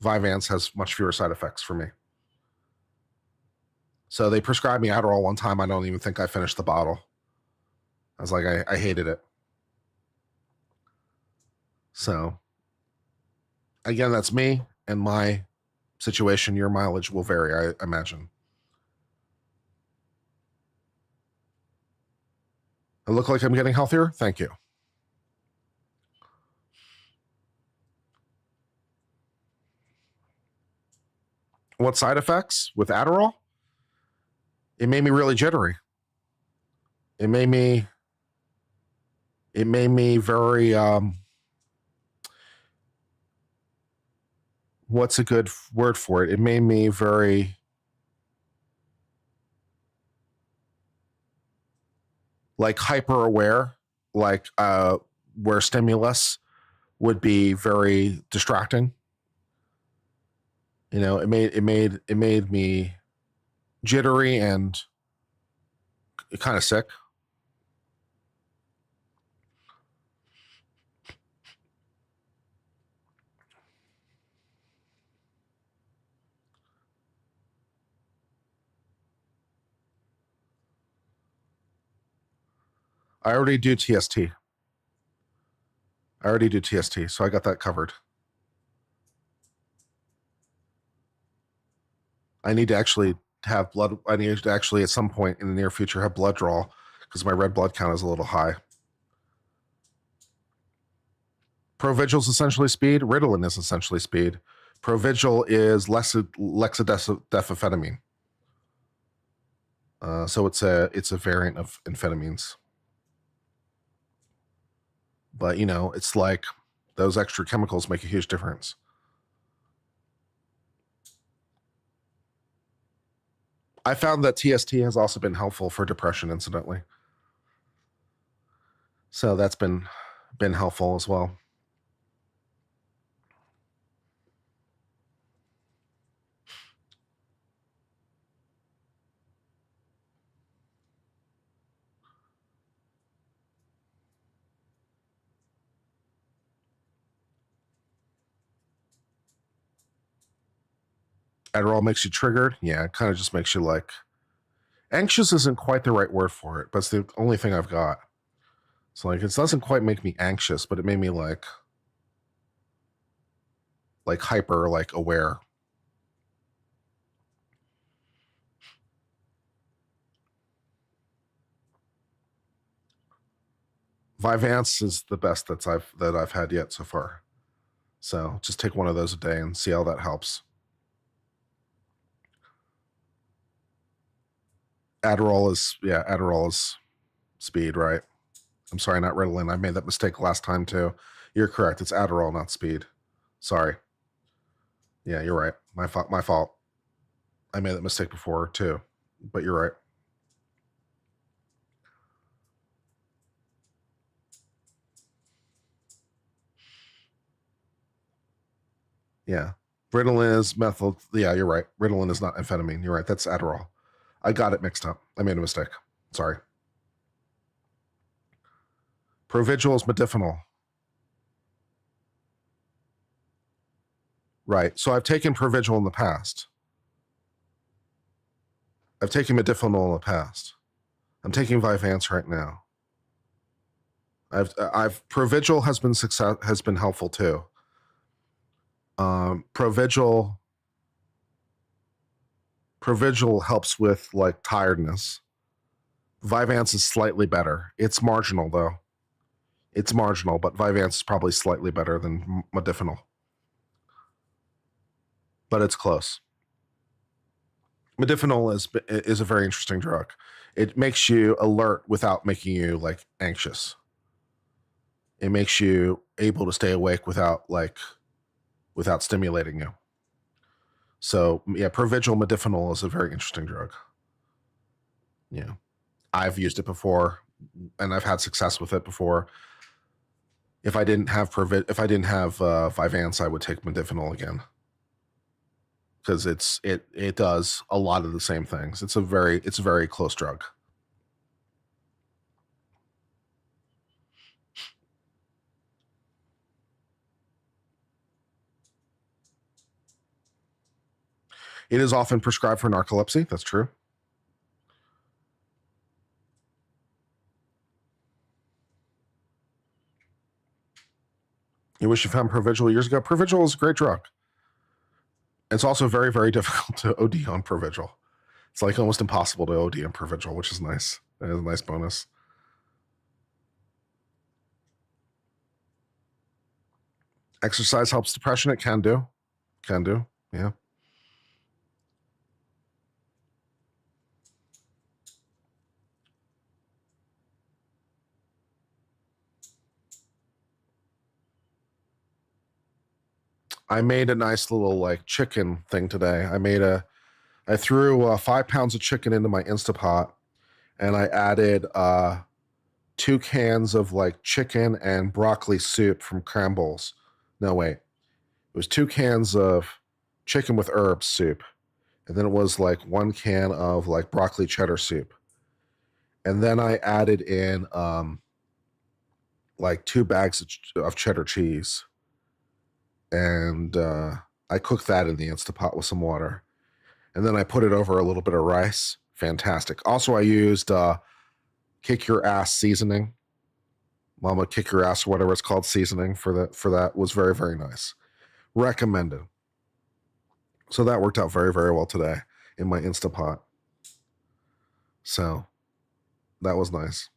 Vyvanse has much fewer side effects for me. So they prescribed me Adderall one time. I don't even think I finished the bottle. I was like, I hated it. So again, that's me and my situation. Your mileage will vary, I imagine. I look like I'm getting healthier? Thank you. What side effects with Adderall? It made me really jittery. It made me very what's a good word for it? It made me very like hyper aware, like where stimulus would be very distracting. It made me jittery and kind of sick. I already do TST. So I got that covered. I need to actually have blood. I need to actually at some point in the near future have blood draw because my red blood count is a little high. Provigil is essentially speed. Ritalin is essentially speed. Provigil is lexidefenamine. So it's a variant of amphetamines. But it's like those extra chemicals make a huge difference. I found that TST has also been helpful for depression, incidentally. So that's been helpful as well. Adderall makes you triggered. Yeah, it kind of just makes you like anxious isn't quite the right word for it, but it's the only thing I've got. So like it doesn't quite make me anxious, but it made me like hyper, like aware. Vyvanse is the best that I've had yet so far. So just take one of those a day and see how that helps. Adderall is speed, right? I'm sorry, not Ritalin. I made that mistake last time too. You're correct. It's Adderall, not speed. Sorry. Yeah, you're right. My fault. I made that mistake before too, but you're right. Yeah. Ritalin is methyl. Yeah, you're right. Ritalin is not amphetamine. You're right. That's Adderall. I got it mixed up. I made a mistake. Sorry. Provigil is medicinal. Right. So I've taken Provigil in the past. I've taken Medicinal in the past. I'm taking Vyvanse right now. Provigil has been helpful too. Provigil helps with like tiredness. Vyvanse is slightly better. It's marginal though. It's marginal, but Vyvanse is probably slightly better than Medicinal. But it's close. Medicinal is a very interesting drug. It makes you alert without making you like anxious. It makes you able to stay awake without stimulating you. So yeah, Provigil Medicinal is a very interesting drug. Yeah, I've used it before, and I've had success with it before. If I didn't have Vyvanse, I would take Medicinal again, because it does a lot of the same things. It's a very close drug. It is often prescribed for narcolepsy. That's true. You wish you found Provigil years ago. Provigil is a great drug. It's also very, very difficult to OD on Provigil. It's like almost impossible to OD on Provigil, which is nice. That is a nice bonus. Exercise helps depression. It can do. Yeah. I made a nice little like chicken thing today. I threw 5 pounds of chicken into my Instapot, and I added 2 cans of like chicken and broccoli soup from Campbell's. No, wait. It was 2 cans of chicken with herbs soup. And then it was like 1 can of like broccoli cheddar soup. And then I added in like 2 bags of cheddar cheese. And I cooked that in the Instapot with some water. And then I put it over a little bit of rice. Fantastic. Also, I used Kick Your Ass seasoning. Mama Kick Your Ass or whatever it's called seasoning for that was very, very nice. Recommended. So that worked out very, very well today in my Instapot. So that was nice.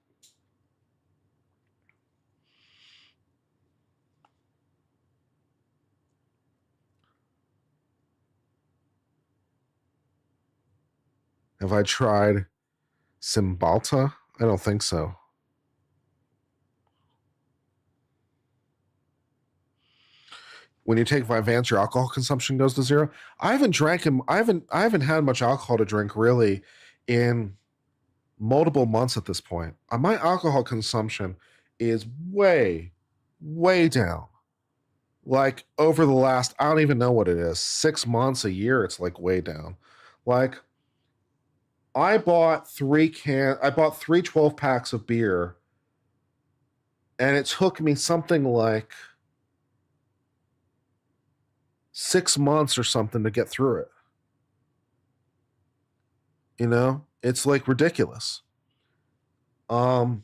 Have I tried Cymbalta? I don't think so. When you take Vyvanse, your alcohol consumption goes to 0. I haven't had much alcohol to drink really in multiple months at this point. My alcohol consumption is way, way down. Like over the last, I don't even know what it is, 6 months, a year, it's like way down. Like I bought 3 12 packs of beer, and it took me something like 6 months or something to get through it. You know, it's like ridiculous. I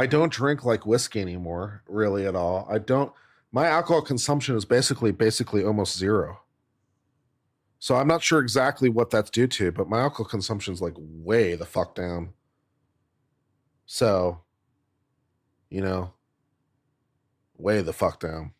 don't drink like whiskey anymore, really at all. My alcohol consumption is basically almost 0. So I'm not sure exactly what that's due to, but my alcohol consumption is like way the fuck down. So you know, way the fuck down.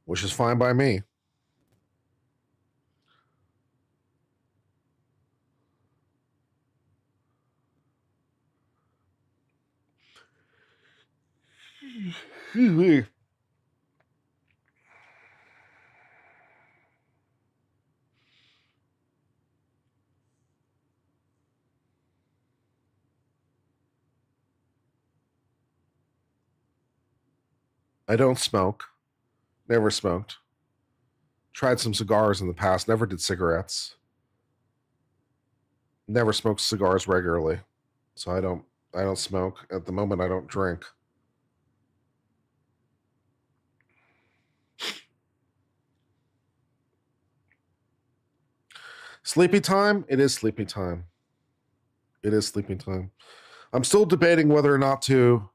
Which is fine by me. I don't smoke. Never smoked. Tried some cigars in the past. Never did cigarettes. Never smoked cigars regularly. So I don't smoke. At the moment I don't drink. Sleepy time? It is sleepy time. It is sleepy time. I'm still debating whether or not to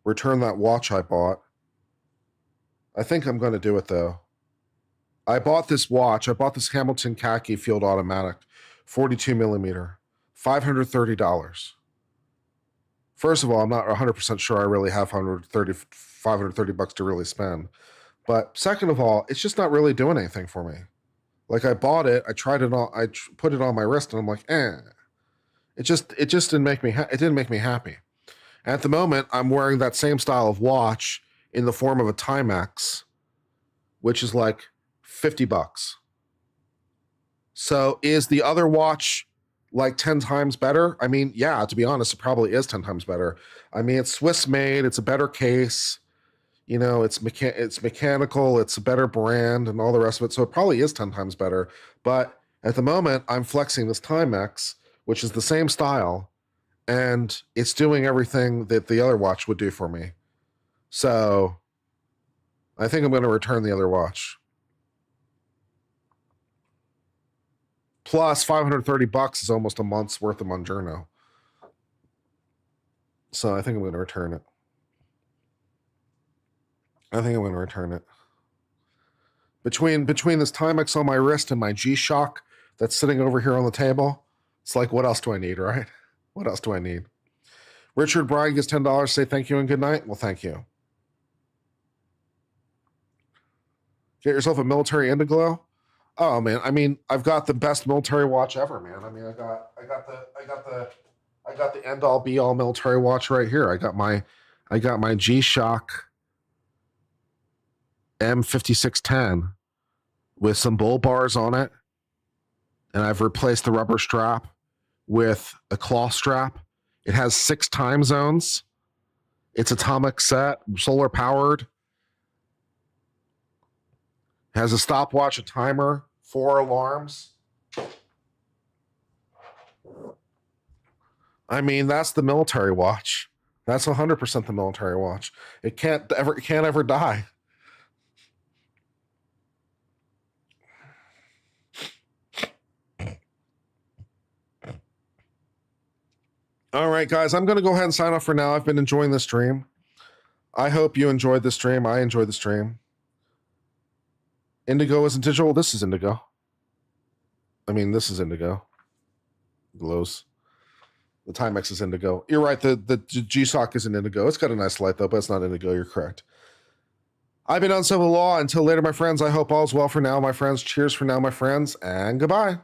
return that watch I bought. I think I'm going to do it though. I bought this watch. I bought this Hamilton Khaki Field Automatic, 42 millimeter, $530. First of all, I'm not 100% sure I really have $530 to really spend. But second of all, it's just not really doing anything for me. Like I bought it, I tried it on, put it on my wrist, and I'm like, It just didn't make me. It didn't make me happy. And at the moment, I'm wearing that same style of watch in the form of a Timex, which is like $50. So is the other watch like 10 times better? I mean, yeah, to be honest, it probably is 10 times better. I mean, it's Swiss made, it's a better case, you know, it's mechanical, it's a better brand and all the rest of it. So it probably is 10 times better. But at the moment, I'm flexing this Timex, which is the same style, and it's doing everything that the other watch would do for me. So I think I'm going to return the other watch. Plus $530 is almost a month's worth of Monjourno. So I think I'm going to return it. Between this Timex on my wrist and my G-Shock that's sitting over here on the table, it's like, what else do I need, right? What else do I need? Richard Bryan gets $10. Say thank you and good night. Well, thank you. Get yourself a military Indiglo. Oh man, I mean, I've got the best military watch ever, man. I mean, I got the end all be all military watch right here. I got my G-Shock M5610 with some bull bars on it, and I've replaced the rubber strap with a cloth strap. It has 6 time zones. It's atomic set, solar powered. Has a stopwatch, a timer, 4 alarms. I mean, that's the military watch. That's 100% the military watch. It can't ever die. All right, guys, I'm going to go ahead and sign off for now. I've been enjoying the stream. I hope you enjoyed the stream. I enjoyed the stream. Indigo isn't digital. This is indigo. I mean, this is indigo. Glows. The Timex is indigo. You're right. The G-Shock isn't indigo. It's got a nice light, though, but it's not indigo. You're correct. I've been Uncivil Law. Until later, my friends, I hope all's well for now, my friends. Cheers for now, my friends, and goodbye.